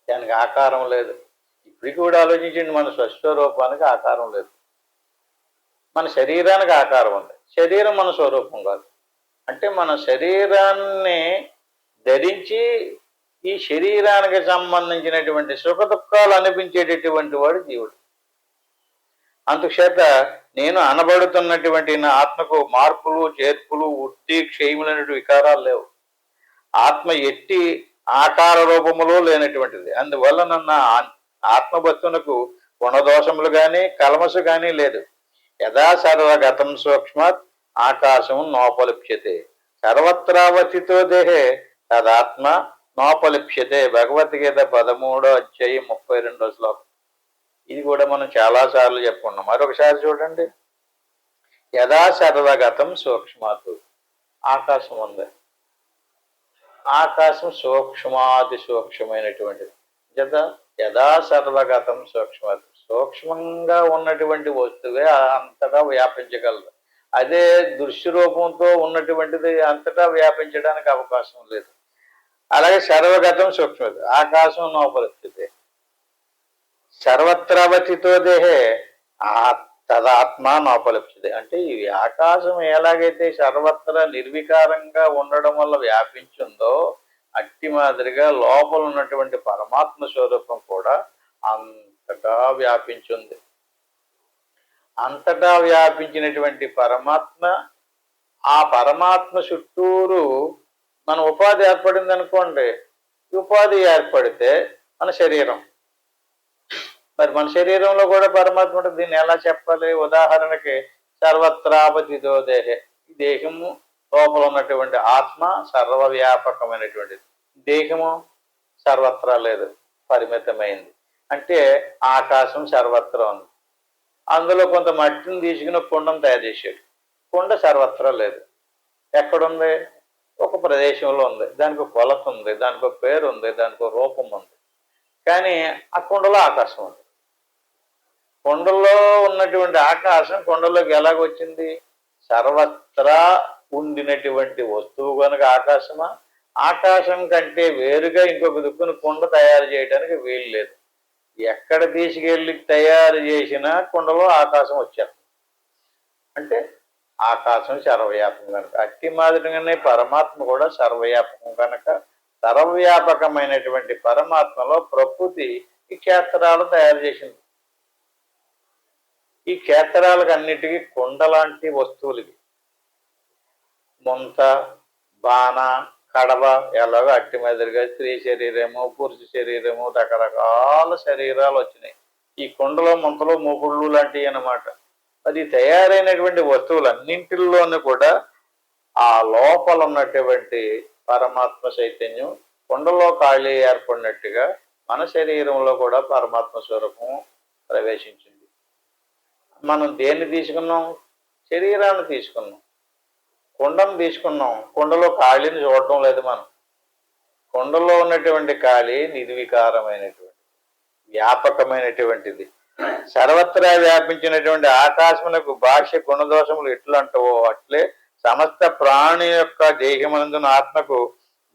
దానికి ఆకారం లేదు. ఇప్పటికి కూడా ఆలోచించండి, మన స్వస్వరూపానికి ఆకారం లేదు. మన శరీరానికి ఆకారం ఉంది, శరీరం మన స్వరూపం కాదు. అంటే మన శరీరాన్ని ధరించి ఈ శరీరానికి సంబంధించినటువంటి సుఖ దుఃఖాలు అనిపించేటటువంటి వాడు జీవుడు. అందుచేత నేను అనబడుతున్నటువంటి నా ఆత్మకు మార్పులు చేర్పులు వృద్ధి క్షయములైనటువంటి వికారాలు లేవు. ఆత్మ ఎట్టి ఆకార రూపములో లేనటువంటిది. అందువల్ల నన్న ఆత్మభక్తునకు గుణదోషములు కానీ కల్మసు కానీ లేదు. యథా సర్వగతం సూక్ష్మాత్ ఆకాశం నోపలిప్యతే సర్వత్రావతితో దేహే తదాత్మ నోపలిప్యతే. భగవద్గీత 13వ అధ్యాయం 32వ శ్లోకం. ఇది కూడా మనం చాలాసార్లు చెప్పుకున్నాం. మరొకసారి చూడండి. యథా సర్వగతం సూక్ష్మాత్, ఆకాశం ఉంది. ఆకాశం సూక్ష్మాతి సూక్ష్మమైనటువంటిది. యథా సర్వగతం సూక్ష్మాత్, సూక్ష్మంగా ఉన్నటువంటి వస్తువే అంతటా వ్యాపించగలదు. అదే దృశ్యరూపంతో ఉన్నటువంటిది అంతటా వ్యాపించడానికి అవకాశం లేదు. అలాగే సర్వగతం సూక్ష్మత, ఆకాశం నోపలిప్యతే సర్వత్రవతితో దేహే తదాత్మ నోపలిప్యతే. అంటే ఈ ఆకాశం ఎలాగైతే సర్వత్రా నిర్వికారంగా ఉండడం వల్ల వ్యాపించిందో అట్టి మాదిరిగా లోపల ఉన్నటువంటి పరమాత్మ స్వరూపం కూడా అంతటా వ్యాపించింది. అంతటా వ్యాపించినటువంటి పరమాత్మ, ఆ పరమాత్మ చుట్టూరు మన ఉపాధి ఏర్పడింది అనుకోండి. ఉపాధి ఏర్పడితే మన శరీరం, మరి మన శరీరంలో కూడా పరమాత్మ ఉంటుంది. దీన్ని ఎలా చెప్పాలి? ఉదాహరణకి సర్వత్రాపతితో దేహే, ఈ దేహము లోపల ఉన్నటువంటి ఆత్మ సర్వవ్యాపకమైనటువంటిది. దేహము సర్వత్రా లేదు, పరిమితమైంది. అంటే ఆకాశం సర్వత్రా ఉంది. అందులో కొంత మట్టిని తీసుకుని కుండను తయారు చేశాడు. కుండ సర్వత్రా లేదు. ఎక్కడుంది? ఒక ప్రదేశంలో ఉంది. దానికి కొలత ఉంది, దానికి పేరు ఉంది, దానికి రూపం ఉంది. కానీ ఆ కుండలో ఆకాశం ఉంది. కుండలో ఉన్నటువంటి ఆకాశం కుండలోకి ఎలాగొచ్చింది? సర్వత్రా ఉండినటువంటి వస్తువు కనుక ఆకాశమా? ఆకాశం కంటే వేరుగా ఇంకొక దిక్కును కుండ తయారు చేయడానికి వీలు లేదు. ఎక్కడ తీసుకెళ్ళి తయారు చేసినా కుండలో ఆకాశం వచ్చేస్తుంది. అంటే ఆకాశం సర్వవ్యాపకం కనుక, అట్టి మాదిరిగానే పరమాత్మ కూడా సర్వవ్యాపకం కనుక, సర్వవ్యాపకమైనటువంటి పరమాత్మలో ప్రకృతి ఈ క్షేత్రాలు తయారు చేసింది. ఈ క్షేత్రాలకు అన్నిటికీ కుండ లాంటి వస్తువులకి ముంత, బాణ, కడవ, ఎలాగో అట్టి మాదిరిగా స్త్రీ శరీరము, పురుష శరీరము, రకరకాల శరీరాలు వచ్చినాయి. ఈ కుండలో, ముంతలో మూకుళ్ళు లాంటివి అన్నమాట. అది తయారైనటువంటి వస్తువులన్నింటిలోనూ కూడా ఆ లోపల ఉన్నటువంటి పరమాత్మ చైతన్యం కుండలో ఖాళీ ఏర్పడినట్టుగా మన శరీరంలో కూడా పరమాత్మ స్వరూపం ప్రవేశించింది. మనం దేన్ని తీసుకున్నాం? శరీరాన్ని తీసుకున్నాం, కుండను తీసుకున్నాం. కుండలో ఖాళీని చూడటం లేదు మనం. కుండలో ఉన్నటువంటి ఖాళీ నిర్వికారమైనటువంటి, వ్యాపకమైనటువంటిది. సర్వత్రా వ్యాపించినటువంటి ఆకాశమునకు భాష్య గుణదోషములు ఎట్లంటవో అట్లే సమస్త ప్రాణి యొక్క దేహమునందున ఆత్మకు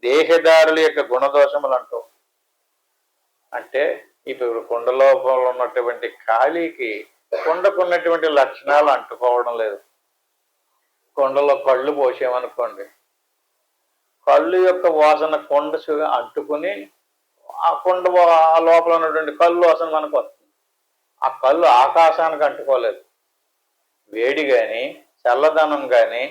దేహదారుల యొక్క గుణదోషములు అంటావు. అంటే ఇప్పుడు కుండ లోపల ఉన్నటువంటి ఖాళీకి కుండకున్నటువంటి లక్షణాలు అంటుకోవడం లేదు. కుండలో కళ్ళు పోసామనుకోండి, కళ్ళు యొక్క వాసన కుండ అంటుకుని ఆ కుండ ఆ లోపల ఉన్నటువంటి కళ్ళు వాసన మనకు వస్తుంది. ఆ కళ్ళు ఆకాశానికి అంటుకోలేదు. వేడి కానీ, చల్లదనం కానీ,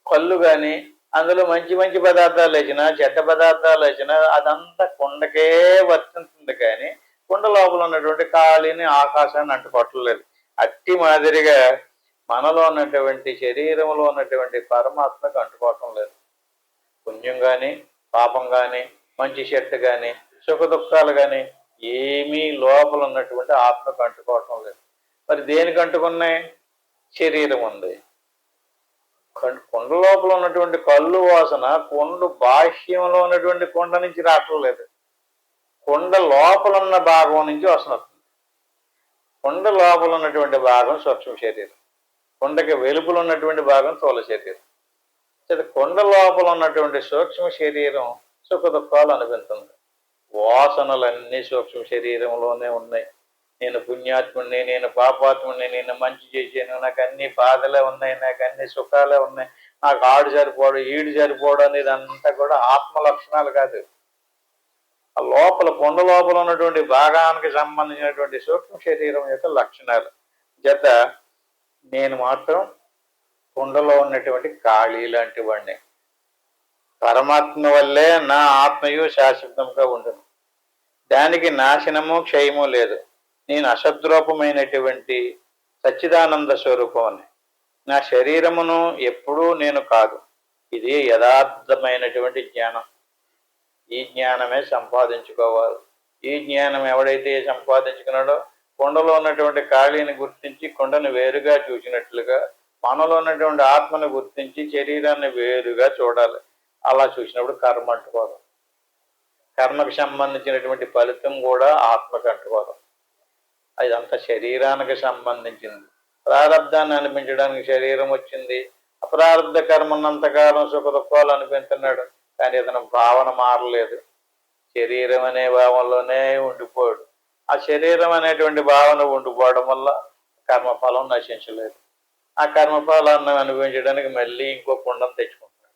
కళ్ళు కానీ, అందులో మంచి మంచి పదార్థాలు వేసినా, చెడ్డ పదార్థాలు వేసినా అదంతా కుండకే వర్తిస్తుంది. కానీ కుండ లోపల ఉన్నటువంటి ఖాళీని, ఆకాశాన్ని అంటుకోవట్లేదు. అట్టి మాదిరిగా మనలో ఉన్నటువంటి శరీరంలో ఉన్నటువంటి పరమాత్మకు అంటుకోవటం లేదు. పుణ్యం కానీ, పాపం కానీ, మంచి చెట్టు కానీ, సుఖ దుఃఖాలు కానీ ఏమీ లోపల ఉన్నటువంటి ఆత్మకు అంటుకోవటం లేదు. మరి దేనికి అంటుకున్నాయి? శరీరం ఉంది. కుండ లోపల ఉన్నటువంటి కళ్ళు వాసన కుండ బాహ్యంలో ఉన్నటువంటి కుండ నుంచి రావట్లేదు, కుండ లోపల ఉన్న భాగం నుంచి వస్తుంది. కుండ లోపల ఉన్నటువంటి భాగం సూక్ష్మ శరీరం, కుండకి వెలుపులు ఉన్నటువంటి భాగం స్థూల శరీరం. కుండ లోపల ఉన్నటువంటి సూక్ష్మ శరీరం సుఖ దుఃఖాలు అనిపిస్తుంది. వాసనలన్నీ సూక్ష్మ శరీరంలోనే ఉన్నాయి. నేను పుణ్యాత్ముడిని, నేను పాపాత్ముడిని, నేను మంచి చేశాను, నాకు అన్ని బాధలే ఉన్నాయి, నాకు అన్ని సుఖాలే ఉన్నాయి, నాకు ఆడు సరిపోడు, ఈడు సరిపోడు అనేది అంతా కూడా ఆత్మ లక్షణాలు కాదు. ఆ లోపల కుండ లోపల ఉన్నటువంటి భాగానికి సంబంధించినటువంటి సూక్ష్మ శరీరం యొక్క లక్షణాలు. జత నేను మాత్రం కుండలో ఉన్నటువంటి ఖాళీ లాంటి వాడిని. పరమాత్మ వల్లే నా ఆత్మయు శాశ్వతంగా ఉండును. దానికి నాశనము, క్షయము లేదు. నేను అసద్రూపమైనటువంటి సచ్చిదానంద స్వరూపమని. నా శరీరమును ఎప్పుడూ నేను కాదు. ఇది యథార్థమైనటువంటి జ్ఞానం. ఈ జ్ఞానమే సంపాదించుకోవాలి. ఈ జ్ఞానం ఎవడైతే సంపాదించుకున్నాడో కొండలో ఉన్నటువంటి ఖాళీని గుర్తించి కొండను వేరుగా చూసినట్లుగా మనలో ఉన్నటువంటి ఆత్మను గుర్తించి శరీరాన్ని వేరుగా చూడాలి. అలా చూసినప్పుడు కర్మ అంటుకోవడం, కర్మకు సంబంధించినటువంటి ఫలితం కూడా ఆత్మకు అంటుకోవడం. అదంతా శరీరానికి సంబంధించింది. ప్రారంధాన్ని అనిపించడానికి శరీరం వచ్చింది. అప్రారంధ కర్మ ఉన్నంతకాలం సుఖ దుఃఖాలు అనిపించున్నాడు. కానీ అతను భావన మారలేదు. శరీరం అనే భావంలోనే ఉండిపోయాడు. ఆ శరీరం అనేటువంటి భావన ఉండిపోవడం వల్ల కర్మఫలం నశించలేదు. ఆ కర్మఫలాన్ని అనుభవించడానికి మళ్ళీ ఇంకో కుండను తెచ్చుకుంటున్నాడు.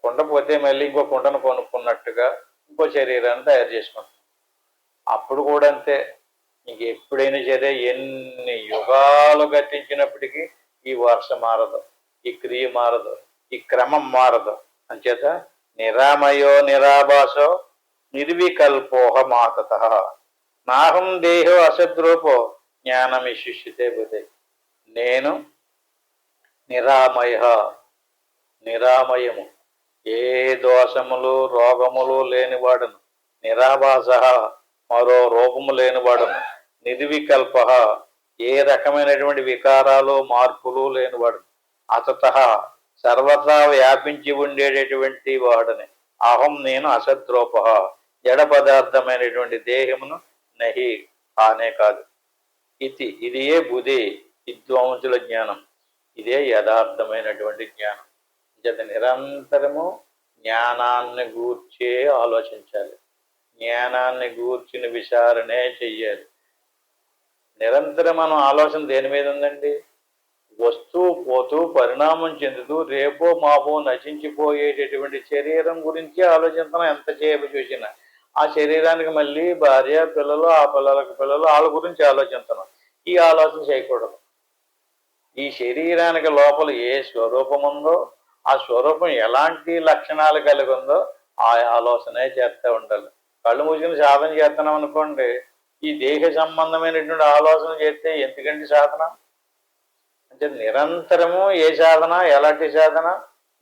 కుండ పోతే మళ్ళీ ఇంకో కుండను కొనుక్కున్నట్టుగా ఇంకో శరీరాన్ని తయారు చేసుకుంటాడు. అప్పుడు కూడా అంతే. ఇంకెప్పుడైనా సరే ఎన్ని యుగాలు గతించినప్పటికీ ఈ వర్ష మారదు, ఈ క్రియ మారదు, ఈ క్రమం మారదు. అంచేత నిరామయో నిరాభాసో నిర్వికల్పోహ మాతత నాహం దేహో అసద్రూపో జ్ఞానమిశిష్యతే బుధే. నేను నిరామయ, నిరామయము, ఏ దోషములు రోగములు లేనివాడును. నిరాభాస, మరో రూపము లేనివాడును. నిర్వికల్ప, ఏ రకమైనటువంటి వికారాలు మార్పులు లేనివాడు. అతత, సర్వత్రా వ్యాపించి ఉండేటటువంటి వాడని. అహం, నేను అసద్రూప, జడ పదార్థమైనటువంటి దేహమును నహి, కానే కాదు. ఇదియే బుధి విద్వాంసుల జ్ఞానం. ఇదే యథార్థమైనటువంటి జ్ఞానం. జత నిరంతరము జ్ఞానాన్ని గూర్చే ఆలోచించాలి, జ్ఞానాన్ని గూర్చిన విచారణే చెయ్యాలి. నిరంతరం మనం ఆలోచన దేని మీద ఉందండి? వస్తువు పోతూ పరిణామం చెందుతూ రేపో మాపో నశించిపోయేటటువంటి శరీరం గురించి ఆలోచించడం ఎంతసేపు చూసినా. ఆ శరీరానికి మళ్ళీ భార్య, పిల్లలు, ఆ పిల్లలకు పిల్లలు, వాళ్ళ గురించి ఆలోచించడం. ఈ ఆలోచన చేయకూడదు. ఈ శరీరానికి లోపల ఏ స్వరూపం ఉందో, ఆ స్వరూపం ఎలాంటి లక్షణాలు కలిగి ఉందో ఆ ఆలోచనే చేస్తూ ఉండాలి. కళ్ళు మూసుకుని సాధన చేస్తున్నాం అనుకోండి, ఈ దేహ సంబంధమైనటువంటి ఆలోచన చేస్తే ఎందుకంటే సాధన అంటే నిరంతరము ఏ సాధన, ఎలాంటి సాధన?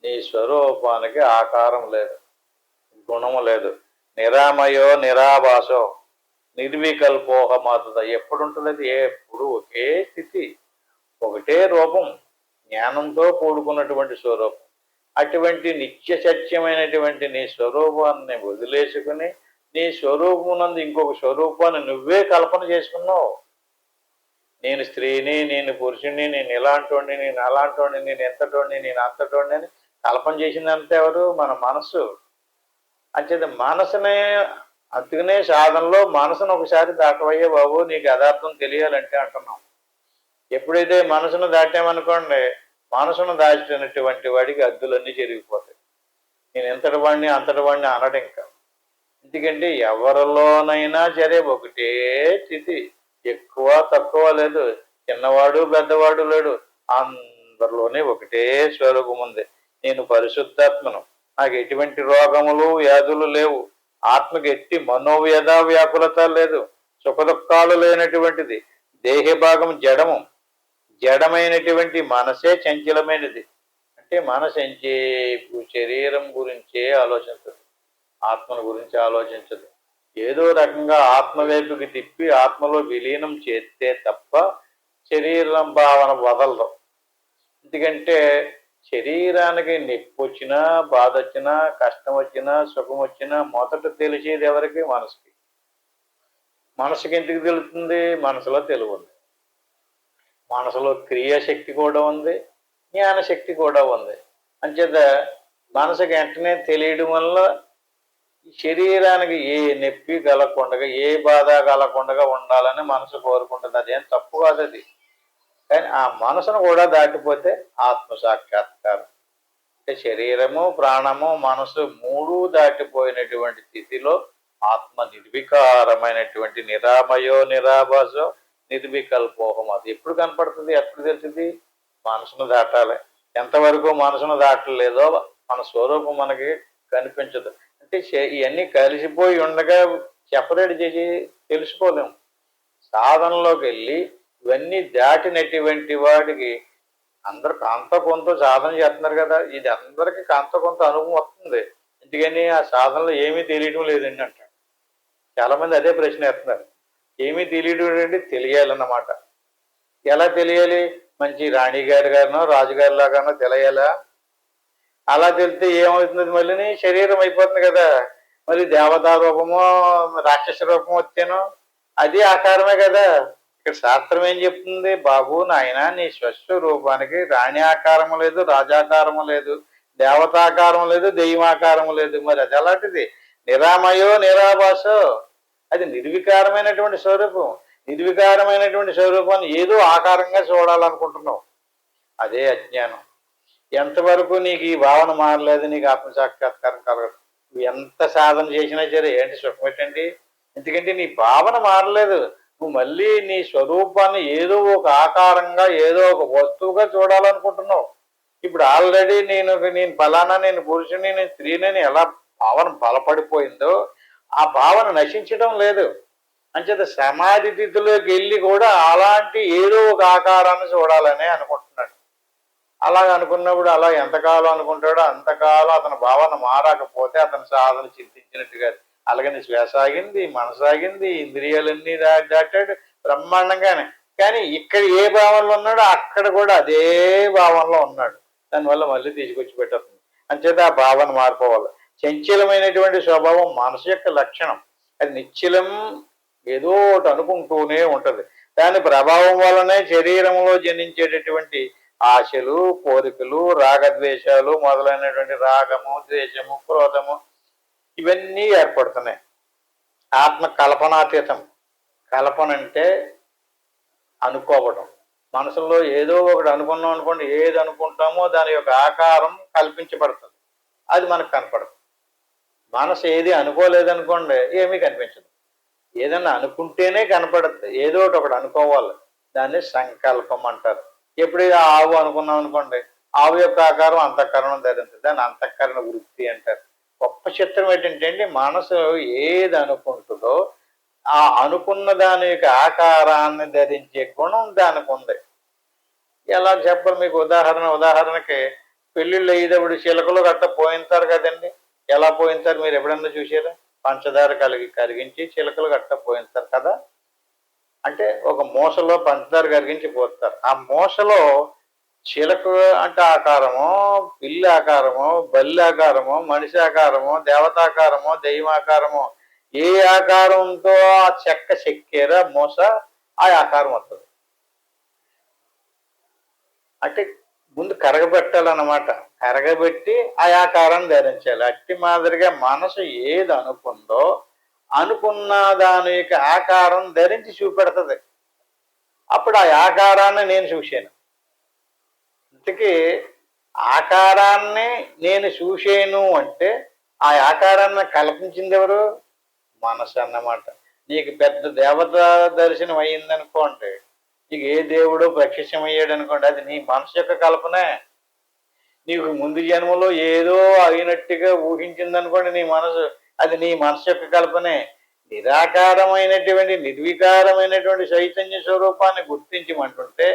నీ స్వరూపానికి ఆకారం లేదు, గుణము లేదు. నిరామయో నిరాభాసో నిర్వికల్పోహ మాతృత. ఎప్పుడుంటుంది? ఎప్పుడు ఒకే స్థితి, ఒకటే రూపం, జ్ఞానంతో కూడుకున్నటువంటి స్వరూపం. అటువంటి నిత్య సత్యమైనటువంటి నీ స్వరూపాన్ని వదిలేసుకుని నీ స్వరూపమునందు ఇంకొక స్వరూపాన్ని నువ్వే కల్పన చేసుకున్నావు. నేను స్త్రీని, నేను పురుషుని, నేను ఇలాంటోడిని, నేను అలాంటోడిని, నేను ఎంతటోడిని, నేను అంతటోడిని అని కల్పన చేసిందంతా ఎవరు? మన మనసు. అంచేత మనసునే, అందుకనే సాధనలో మనసును ఒకసారి దాటవయ్యే బాబు, నీకు యథార్థం తెలియాలంటే అంటున్నాం. ఎప్పుడైతే మనసును దాటామనుకోండి, మనసును దాచినటువంటి వాడికి అద్దులన్నీ చెరిగిపోతాయి. నేను ఎంతటి వాడిని అంతటి వాడిని అనడం ఇంకా. ఎందుకంటే ఎవరిలోనైనా సరే ఒకటే స్థితి, ఎక్కువ తక్కువ లేదు, చిన్నవాడు పెద్దవాడు లేడు, అందరిలోనే ఒకటే స్వరూపం ఉంది. నేను పరిశుద్ధాత్మను, నాకు ఎటువంటి రోగములు వ్యాధులు లేవు, ఆత్మకి ఎట్టి మనోవ్యధ వ్యాకులత లేదు, సుఖదుఖాలు లేనటువంటిది. దేహ భాగం జడము, జడమైనటువంటి మనసే చంచలమైనది. అంటే మనసు ఎంచేపు శరీరం గురించే ఆలోచించదు, ఆత్మల గురించి ఆలోచించదు. ఏదో రకంగా ఆత్మవైపుకి తిప్పి ఆత్మలో విలీనం చేస్తే తప్ప శరీరం భావన వదలదు. ఎందుకంటే శరీరానికి నొప్పి వచ్చినా, బాధ వచ్చినా, కష్టం వచ్చినా, సుఖం వచ్చినా మొదట తెలిసేది ఎవరికి? మనసుకి. మనసుకి ఎందుకు తెలుస్తుంది? మనసులో తెలివి ఉంది, మనసులో క్రియాశక్తి కూడా ఉంది, జ్ఞానశక్తి కూడా ఉంది. అంచేత మనసుకి వెంటనే తెలియడం వల్ల శరీరానికి ఏ నొప్పి కలగకుండా, ఏ బాధ కలగకుండా ఉండాలని మనసు కోరుకుంటుంది. అదేం తప్పు కాదు అది. కానీ ఆ మనసును కూడా దాటిపోతే ఆత్మ సాక్షాత్కారం. అంటే శరీరము, ప్రాణము, మనసు మూడు దాటిపోయినటువంటి స్థితిలో ఆత్మ నిర్వికారమైనటువంటి నిరామయో నిరాభాసో నిర్వికల్పోహం. అది ఎప్పుడు కనపడుతుంది? ఎప్పుడు తెలుస్తుంది? మనసును దాటాలి. ఎంతవరకు మనసును దాటలేదో మన స్వరూపం మనకి కనిపించదు. అంటే ఇవన్నీ కలిసిపోయి ఉండగా సెపరేట్ చేసి తెలుసుకోలేము. సాధనలోకి వెళ్ళి ఇవన్నీ దాటినటువంటి వాడికి, అందరికి అంత కొంత సాధన చేస్తున్నారు కదా, ఇది అందరికి అంత కొంత అనుభవం వస్తుంది. ఎందుకని ఆ సాధనలో ఏమీ తెలియడం లేదండి అంటారు. చాలా మంది అదే ప్రశ్న వేస్తున్నారు. ఏమీ తెలియడం ఏంటి? తెలియాలన్నమాట. ఎలా తెలియాలి? మంచి రాణిగారి గారినో రాజుగారి లాగానో తెలియాలా? అలా తెలిస్తే ఏమవుతుంది? మళ్ళీ శరీరం అయిపోతుంది కదా. మరి దేవతా రూపమో రాక్షస రూపం వచ్చానో అది ఆకారమే కదా. ఇక్కడ శాస్త్రం ఏం చెప్తుంది? బాబు నాయన, నీ స్వస్వరూపానికి రాణి ఆకారము లేదు, రాజాకారము లేదు, దేవతాకారం లేదు, దైవాకారము లేదు. మరి అది ఎలాంటిది? నిరామయో నిరాభాసో, అది నిర్వికారమైనటువంటి స్వరూపం. నిర్వికారమైనటువంటి స్వరూపాన్ని ఏదో ఆకారంగా చూడాలనుకుంటున్నావు, అదే అజ్ఞానం. ఎంతవరకు నీకు ఈ భావన మారలేదు, నీకు ఆత్మసాక్షాత్కారం కలగదు. నువ్వు ఎంత సాధన చేసినా సరే ఏంటి సుఖం ఏంటండి? ఎందుకంటే నీ భావన మారలేదు. నువ్వు మళ్ళీ నీ స్వరూపాన్ని ఏదో ఒక ఆకారంగా, ఏదో ఒక వస్తువుగా చూడాలనుకుంటున్నావు. ఇప్పుడు ఆల్రెడీ నేను ఫలానా, నేను పురుషుని, నేను స్త్రీని ఎలా భావన బలపడిపోయిందో ఆ భావన నశించడం లేదు. అంచేత సమాధి స్థితిలోకి వెళ్ళి కూడా అలాంటి ఏదో ఒక ఆకారాన్ని చూడాలని అనుకుంటున్నాడు. అలాగ అనుకున్నప్పుడు అలా ఎంతకాలం అనుకుంటాడో అంతకాలం అతని భావన మారకపోతే అతని సాధన చింతించినట్టు కాదు. అలాగని శ్వాస ఆగింది, మనసు ఆగింది, ఇంద్రియాలన్నీ దాటాడు బ్రహ్మాండంగానే. కానీ ఇక్కడ ఏ భావంలో ఉన్నాడో అక్కడ కూడా అదే భావంలో ఉన్నాడు. దానివల్ల మళ్ళీ తీసుకొచ్చి పెట్టేస్తుంది. అంచేత ఆ భావన మారిపోవాలి. చంచలమైనటువంటి స్వభావం మనసు యొక్క లక్షణం. అది నిశ్చలం ఏదో ఒకటి అనుకుంటూనే ఉంటది. దాని ప్రభావం వల్లనే శరీరంలో జనించేటటువంటి ఆశలు, కోరికలు, రాగద్వేషాలు మొదలైనటువంటి రాగము, ద్వేషము, క్రోధము ఇవన్నీ ఏర్పడుతున్నాయి. ఆత్మ కల్పనాతీతం. కల్పన అంటే అనుకోవడం. మనసులో ఏదో ఒకటి అనుకున్నాం అనుకోండి, ఏది అనుకుంటామో దాని యొక్క ఆకారం కల్పించబడుతుంది. అది మనకు కనపడదు. మనసు ఏది అనుకోలేదనుకోండి ఏమీ కనిపించదు. ఏదన్నా అనుకుంటేనే కనపడుతుంది. ఏదో ఒకటి అనుకోవాలి. దాన్ని సంకల్పం అంటారు. ఎప్పుడైతే ఆవు అనుకున్నాం అనుకోండి, ఆవు యొక్క ఆకారం అంతఃకరణం ధరించింది. దాన్ని అంతఃకరణ వృత్తి అంటారు. గొప్ప చిత్రం ఏంటంటే మనసు ఏది అనుకుంటుందో ఆ అనుకున్న దాని యొక్క ఆకారాన్ని ధరించే గుణం దానికి ఉంది. ఎలా చెప్పాలి మీకు ఉదాహరణకి పెళ్ళిళ్ళు అయ్యేటప్పుడు చిలకలు గట్ట పోయింటారు కదండి. ఎలా పోయింటారు మీరు ఎప్పుడన్నా చూసారా? పంచదార కరిగించి చిలకలు గట్ట పోయింటారు కదా. అంటే ఒక మూసలో పంచదార కరిగించి పోస్తారు. ఆ మూసలో చిలక అంటే ఆకారమో, పిల్లి ఆకారమో, బల్లి ఆకారమో, మనిషి ఆకారమో, దేవతాకారమో, దైవాకారమో ఏ ఆకారంతో ఆ చెక్కేరా మూస ఆ ఆకారం వస్తుంది. అంటే ముందు కరగబెట్టాలన్నమాట. కరగబెట్టి ఆ ఆకారాన్ని ధరించాలి. అట్టి మాదిరిగా మనసు ఏది అనుకుందో అనుకున్న దాని యొక్క ఆకారం ధరించి చూపెడుతుంది. అప్పుడు ఆ ఆకారాన్ని నేను చూశాను. ఇంతకీ ఆకారాన్ని నేను చూశాను అంటే ఆ ఆకారాన్ని కల్పించింది ఎవరు? మనసు అన్నమాట. నీకు పెద్ద దేవత దర్శనం అయ్యిందనుకోండి, నీకు ఏ దేవుడో ప్రత్యక్షమయ్యాడు అనుకోండి, అది నీ మనసు యొక్క కల్పనే. నీకు ముందు జన్మలో ఏదో అయినట్టుగా ఊహించిందనుకోండి నీ మనసు, అది నీ మనసు యొక్క కల్పనే. నిరాకారమైనటువంటి నిర్వికారమైనటువంటి చైతన్య స్వరూపాన్ని గుర్తించమంటుంటే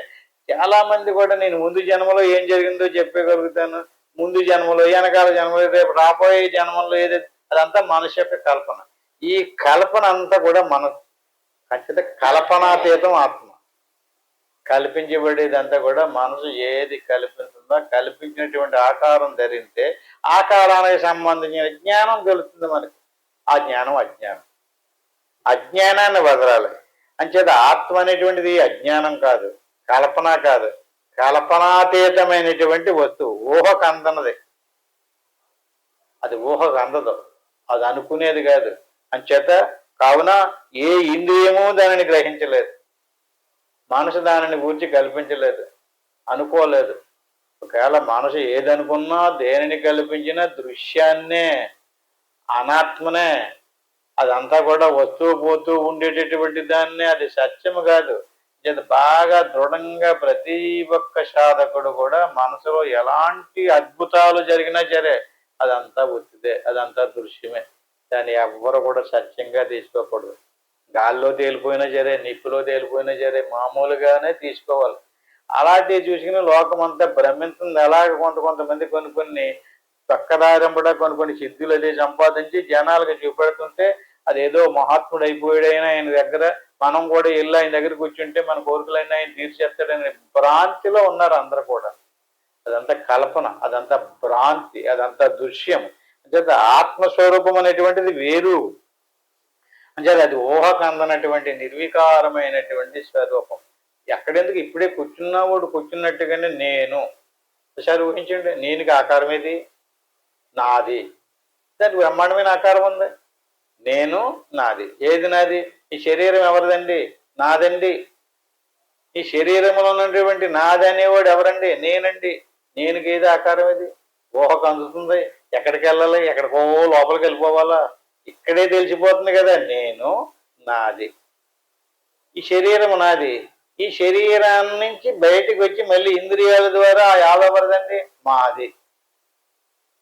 చాలా మంది కూడా నేను ముందు జన్మలో ఏం జరిగిందో చెప్పగలుగుతాను, ముందు జన్మలో, వెనకాల జన్మలో, రేపు రాబోయే జన్మలో ఏదైతే అదంతా మనసు యొక్క కల్పన. ఈ కల్పన అంతా కూడా ఖచ్చితంగా కల్పనాతీతం ఆత్మ. కల్పించబడేదంతా కూడా మనసు ఏది కల్పిస్తుందో కల్పించినటువంటి ఆకారం ధరిస్తే ఆకారానికి సంబంధించిన జ్ఞానం తెలుస్తుంది మనకి. ఆ జ్ఞానం అజ్ఞానం. అజ్ఞానాన్ని వదలాలి. అంచేత ఆత్మ అనేటువంటిది అజ్ఞానం కాదు, కల్పన కాదు, కల్పనాతీతమైనటువంటి వస్తువు. ఊహకు అందనది. అది ఊహకు అందదు, అది అనుకునేది కాదు. అంచేత కావున ఏ ఇంద్రియము దానిని గ్రహించలేదు, మనసు దానిని గురించి కల్పించలేదు, అనుకోలేదు. ఒకవేళ మనసు ఏదనుకున్నా దేనిని కల్పించినా దృశ్యాన్నే, అనాత్మనే. అదంతా కూడా వస్తూ పోతూ ఉండేటటువంటి దాన్నే. అది సత్యము కాదు. బాగా దృఢంగా ప్రతి ఒక్క సాధకుడు కూడా మనసులో ఎలాంటి అద్భుతాలు జరిగినా సరే అదంతా ఒత్తిదే, అదంతా దృశ్యమే. దాన్ని ఎవ్వరు కూడా సత్యంగా తీసుకోకూడదు. గాల్లో తేలిపోయినా సరే, నిప్పులో తేలిపోయినా సరే మామూలుగానే తీసుకోవాలి. అలాంటివి చూసుకుని లోకం అంతా భ్రమించింది. అలాగే కొంతమంది కొన్ని పక్కదారింపడా కొన్ని సిద్ధులు అదే సంపాదించి జనాలకు చూపెడుతుంటే అదేదో మహాత్ముడు అయిపోయాడైనా ఆయన దగ్గర, మనం కూడా వెళ్ళి ఆయన దగ్గర కూర్చుంటే మన కోరికలైనా ఆయన తీర్చేస్తాడని భ్రాంతిలో ఉన్నారు అందరూ కూడా. అదంతా కల్పన, అదంతా భ్రాంతి, అదంతా దృశ్యం. అంటే ఆత్మస్వరూపం అనేటువంటిది వేరు. అంటే అది ఊహకు అందనటువంటి నిర్వికారమైనటువంటి స్వరూపం. ఎక్కడెందుకు ఇప్పుడే కూర్చున్నవాడు కూర్చున్నట్టుగానే నేను. ఒకసారి ఊహించండి, నేనుకి ఆకారం ఏది? నాది. దానికి బ్రహ్మాండమైన ఆకారం ఉంది. నేను నాది. ఏది నాది? ఈ శరీరం ఎవరిదండి? నాదండి. ఈ శరీరంలో ఉన్నటువంటి నాది అనేవాడు ఎవరండి? నేనండి. నేనుకి ఏది ఆకారం ఇది? ఊహకు అందుతుంది. ఎక్కడికి వెళ్ళాలి? ఎక్కడికో లోపలికి వెళ్ళిపోవాలా? ఇక్కడే తెలిసిపోతుంది కదా నేను నాది. ఈ శరీరం నాది. ఈ శరీరాన్ని నుంచి బయటకు వచ్చి మళ్ళీ ఇంద్రియాల ద్వారా ఎవరిదండి? మాది.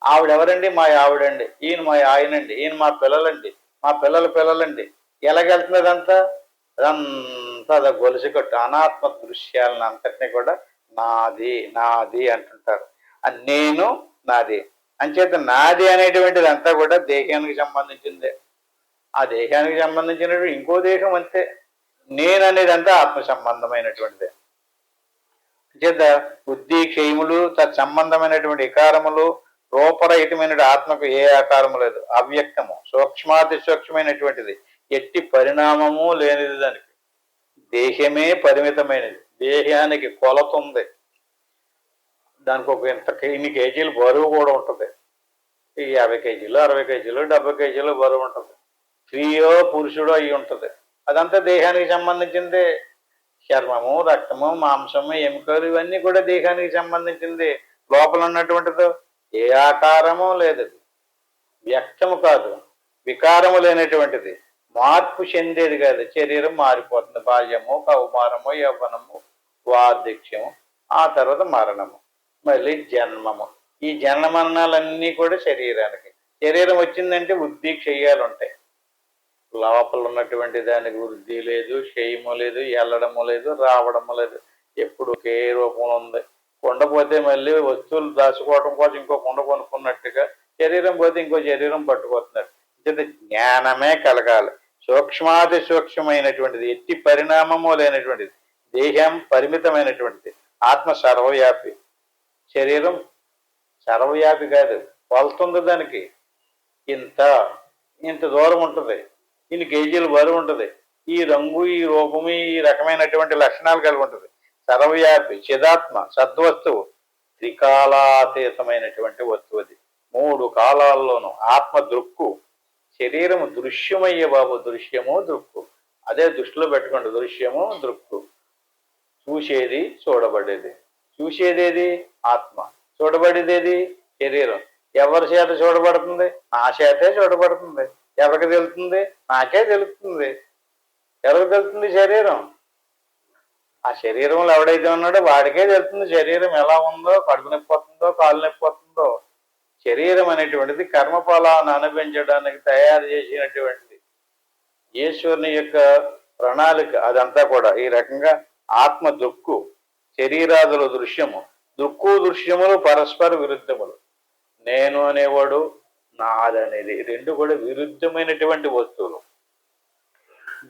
ఆవిడెవరండి? మా ఆవిడండి. ఈయన మా ఆయనండి. ఈయన మా పిల్లలండి. మా పిల్లలండి. ఎలాగెళ్తున్నదంతా? అదంతా అద గొలుసు కట్టు. అనాత్మ దృశ్యాలను అంతటినీ కూడా నాది నాది అంటుంటారు. నేను నాది. అంచేత నాది అనేటువంటిది అంతా కూడా దేహానికి సంబంధించిందే. ఆ దేహానికి సంబంధించినటువంటి ఇంకో దేహం అంతే. నేను అనేది అంతా ఆత్మ సంబంధమైనటువంటిదే. చేత బుద్ధి క్షయములు తత్సంబంధమైనటువంటి వికారములు రూపరహితమైన ఆత్మకు ఏ ఆకారము లేదు. అవ్యక్తము సూక్ష్మాతి సూక్ష్మమైనటువంటిది, ఎట్టి పరిణామము లేనిది. దానికి దేహమే పరిమితమైనది. దేహానికి కొలత ఉంది. దానికి ఒక ఇన్ని కేజీలు బరువు కూడా ఉంటుంది. ఈ 50 కేజీలు 60 కేజీలు 70 కేజీలు బరువు ఉంటుంది. స్త్రీయో పురుషుడో అయి ఉంటుంది. అదంతా దేహానికి సంబంధించింది. చర్మము, రక్తము, మాంసము, ఎముకలు ఇవన్నీ కూడా దేహానికి సంబంధించింది. లోపల ఉన్నటువంటిదో ఏ ఆకారము లేదు. వ్యక్తము కాదు, వికారము లేనటువంటిది, మార్పు చెందేది కాదు. శరీరం మారిపోతుంది. బాల్యము, కౌమారము, యవ్వనము, వార్ధక్యము, ఆ తర్వాత మరణము, మళ్ళీ జన్మము. ఈ జన్మ మరణాలన్నీ కూడా శరీరానికి. శరీరం వచ్చిందంటే వృద్ధి క్షయాలు ఉంటాయి. లోపల ఉన్నటువంటి దానికి వృద్ధి లేదు, క్షయము లేదు, వెళ్ళడము లేదు, రావడము లేదు. ఎప్పుడు ఒకే రూపంలో ఉంది. కుండ పోతే మళ్ళీ వస్తువులు దాచుకోవడం కోసం ఇంకో కుండ కొనుక్కున్నట్టుగా శరీరం పోతే ఇంకో శరీరం పట్టుకొస్తున్నారు. అంటే జ్ఞానమే కలగాలి. సూక్ష్మాతి సూక్ష్మమైనటువంటిది, ఎట్టి పరిణామము లేనటువంటిది. దేహం పరిమితమైనటువంటిది. ఆత్మ సర్వవ్యాపి. శరీరం సర్వవ్యాపి కాదు, కొలుతుంది. దానికి ఇంత దూరం ఉంటుంది, ఇన్ని కేజీలు బరువు ఉంటుంది, ఈ రంగు, ఈ రూపము, ఈ రకమైనటువంటి లక్షణాలు కలిగి ఉంటుంది. సర్వవ్యాపి చిదాత్మ సద్వస్తువు, త్రికాలాతీతమైనటువంటి వస్తువు. అది 3 కాలాల్లోనూ ఆత్మ దృక్కు. శరీరము దృశ్యమయ్యే బాబు. దృశ్యము దృక్కు. అదే దృష్టిలో పెట్టుకోండి. దృశ్యము దృక్కు. చూసేది చూడబడేది. చూసేదేది ఆత్మ, చూడబడేదేది శరీరం. ఎవరి చేత చూడబడుతుంది? నా చేతే చూడబడుతుంది. ఎవరికి తెలుస్తుంది? నాకే తెలుస్తుంది. ఎవరికి తెలుస్తుంది? శరీరం. ఆ శరీరంలో ఎవడైతే ఉన్నాడో వాడికే తెలుస్తుంది శరీరం ఎలా ఉందో, కడుపు నొప్పి వస్తుందో, కాలు నొప్పి వస్తుందో. శరీరం అనేటువంటిది కర్మఫలాన్ని అనుభవించడానికి తయారు చేసినటువంటిది. ఈశ్వరుని యొక్క ప్రణాళిక అదంతా కూడా. ఈ రకంగా ఆత్మ దృక్కు, శరీరాదుల దృశ్యము. దృక్కు దృశ్యములు పరస్పర విరుద్ధములు. నేను అనేవాడు, నాదనేది, రెండు కూడా విరుద్ధమైనటువంటి వస్తువులు.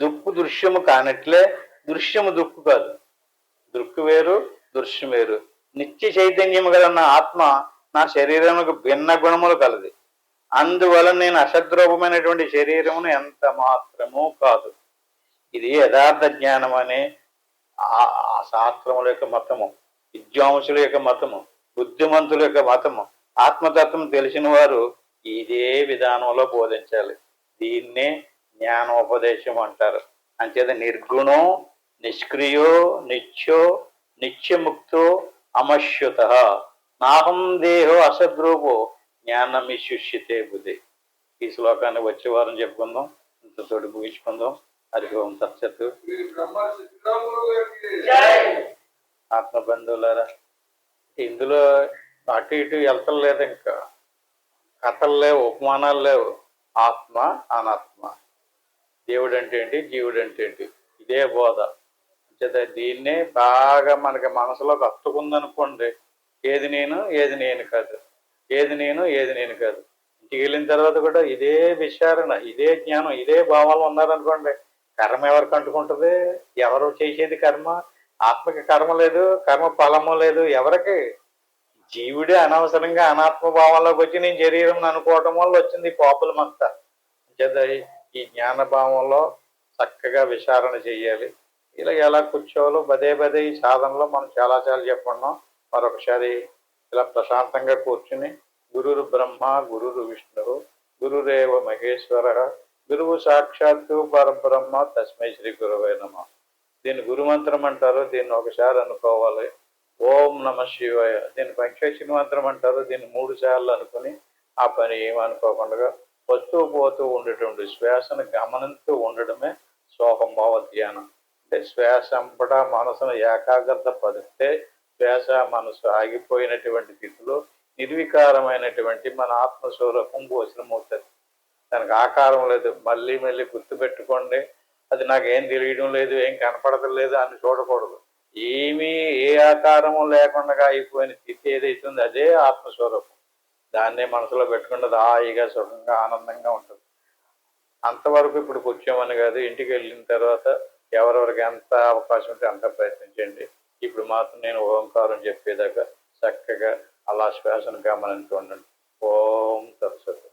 దుక్కు దృశ్యము కానట్లే దృశ్యము దుక్కు కాదు. దృక్కు వేరు, దృశ్యం వేరు. నిత్య చైతన్యము కలన్న ఆత్మ నా శరీరములకు భిన్న గుణములు కలది. అందువలన నేను అసద్రూపమైనటువంటి శరీరమును ఎంత మాత్రము కాదు. ఇది యథార్థ జ్ఞానం అనే ఆ శాస్త్రముల యొక్క మతము, విద్వాంసుల యొక్క మతము, బుద్ధిమంతుల యొక్క మతము. ఆత్మతత్వం తెలిసిన వారు ఇదే విధానంలో బోధించాలి. దీన్నే జ్ఞానోపదేశం అంటారు. అంచేత నిర్గుణో నిష్క్రియో నిత్యో నిత్యముక్తో అమశ్యుత నాహం దేహో అసద్రూపో జ్ఞానమిశుష్యతే బుద్ధి. ఈ శ్లోకాన్ని వచ్చే వారం చెప్పుకుందాం. ఇంతతోటి ముగించుకుందాం. హరి ఓం తత్సత్. ఆత్మబంధువులారా, ఇందులో అటు ఇటు వెళ్తలు లేదు. ఇంకా కథలు లేవు, ఉపమానాలు లేవు. ఆత్మ అనాత్మ, దేవుడు అంటే ఏంటి, జీవుడు అంటే ఏంటి, ఇదే బోధ. దీన్నే బాగా మనకి మనసులోకి హత్తుకుందనుకోండి. ఏది నేను, ఏది నేను కాదు, ఏది నేను, ఏది నేను కాదు. ఇంటికి వెళ్ళిన తర్వాత కూడా ఇదే విచారణ, ఇదే జ్ఞానం, ఇదే భావాలు ఉన్నారనుకోండి. కర్మ ఎవరికి అంటుకుంటుంది? ఎవరు చేసేది కర్మ? ఆత్మకి కర్మ లేదు, కర్మ ఫలము లేదు. ఎవరికి? జీవుడే అనవసరంగా అనాత్మ భావంలోకి వచ్చి నేను శరీరం అనుకోవటం వల్ల వచ్చింది పాపులం అంతా. ఈ జ్ఞాన భావంలో చక్కగా విచారణ చెయ్యాలి. ఇలా ఎలా కూర్చోవాలో పదే పదే ఈ సాధనలో మనం చాలా చెప్పుకున్నాం. మరొకసారి ఇలా ప్రశాంతంగా కూర్చుని గురురు బ్రహ్మ గురురు విష్ణువు గురురేవ మహేశ్వర గురువు సాక్షాత్తు పరబ్రహ్మ తస్మై శ్రీ గురువే నమః. దీన్ని గురుమంత్రం అంటారు. దీన్ని ఒకసారి అనుకోవాలి. ఓం నమ శివాయ. దీన్ని పంచాక్షరి మంత్రం అంటారు. దీన్ని 3 సార్లు అనుకుని ఆ పని ఏమనుకోకుండా వస్తూ పోతూ ఉండేటువంటి శ్వాసను గమనిస్తూ ఉండడమే సోహంభావ ధ్యానం. అంటే శ్వాస అంపట మనసును ఏకాగ్రత పరిస్తే శ్వాస మనసు ఆగిపోయినటువంటి స్థితిలో నిర్వికారమైనటువంటి మన ఆత్మస్వరూపం గోచరమవుతుంది. దానికి ఆకారం లేదు. మళ్ళీ మళ్ళీ గుర్తుపెట్టుకోండి. అది నాకేం తెలియడం లేదు, ఏం కనపడతలేదు అని చూడకూడదు. ఏమీ ఏ ఆకారము లేకుండా అయిపోయిన స్థితి ఏదైతుందో అదే ఆత్మస్వరూపం. దాన్నే మనసులో పెట్టుకున్నది హాయిగా సుఖంగా ఆనందంగా ఉంటుంది. అంతవరకు ఇప్పుడు కూర్చోమని కాదు, ఇంటికి వెళ్ళిన తర్వాత ఎవరెవరికి ఎంత అవకాశం ఉంటే అంత ప్రయత్నించండి. ఇప్పుడు మాత్రం నేను ఓంకారం చెప్పేదాకా చక్కగా అలా శ్వాసను గమనించి ఉండండి. ఓం తత్సత్.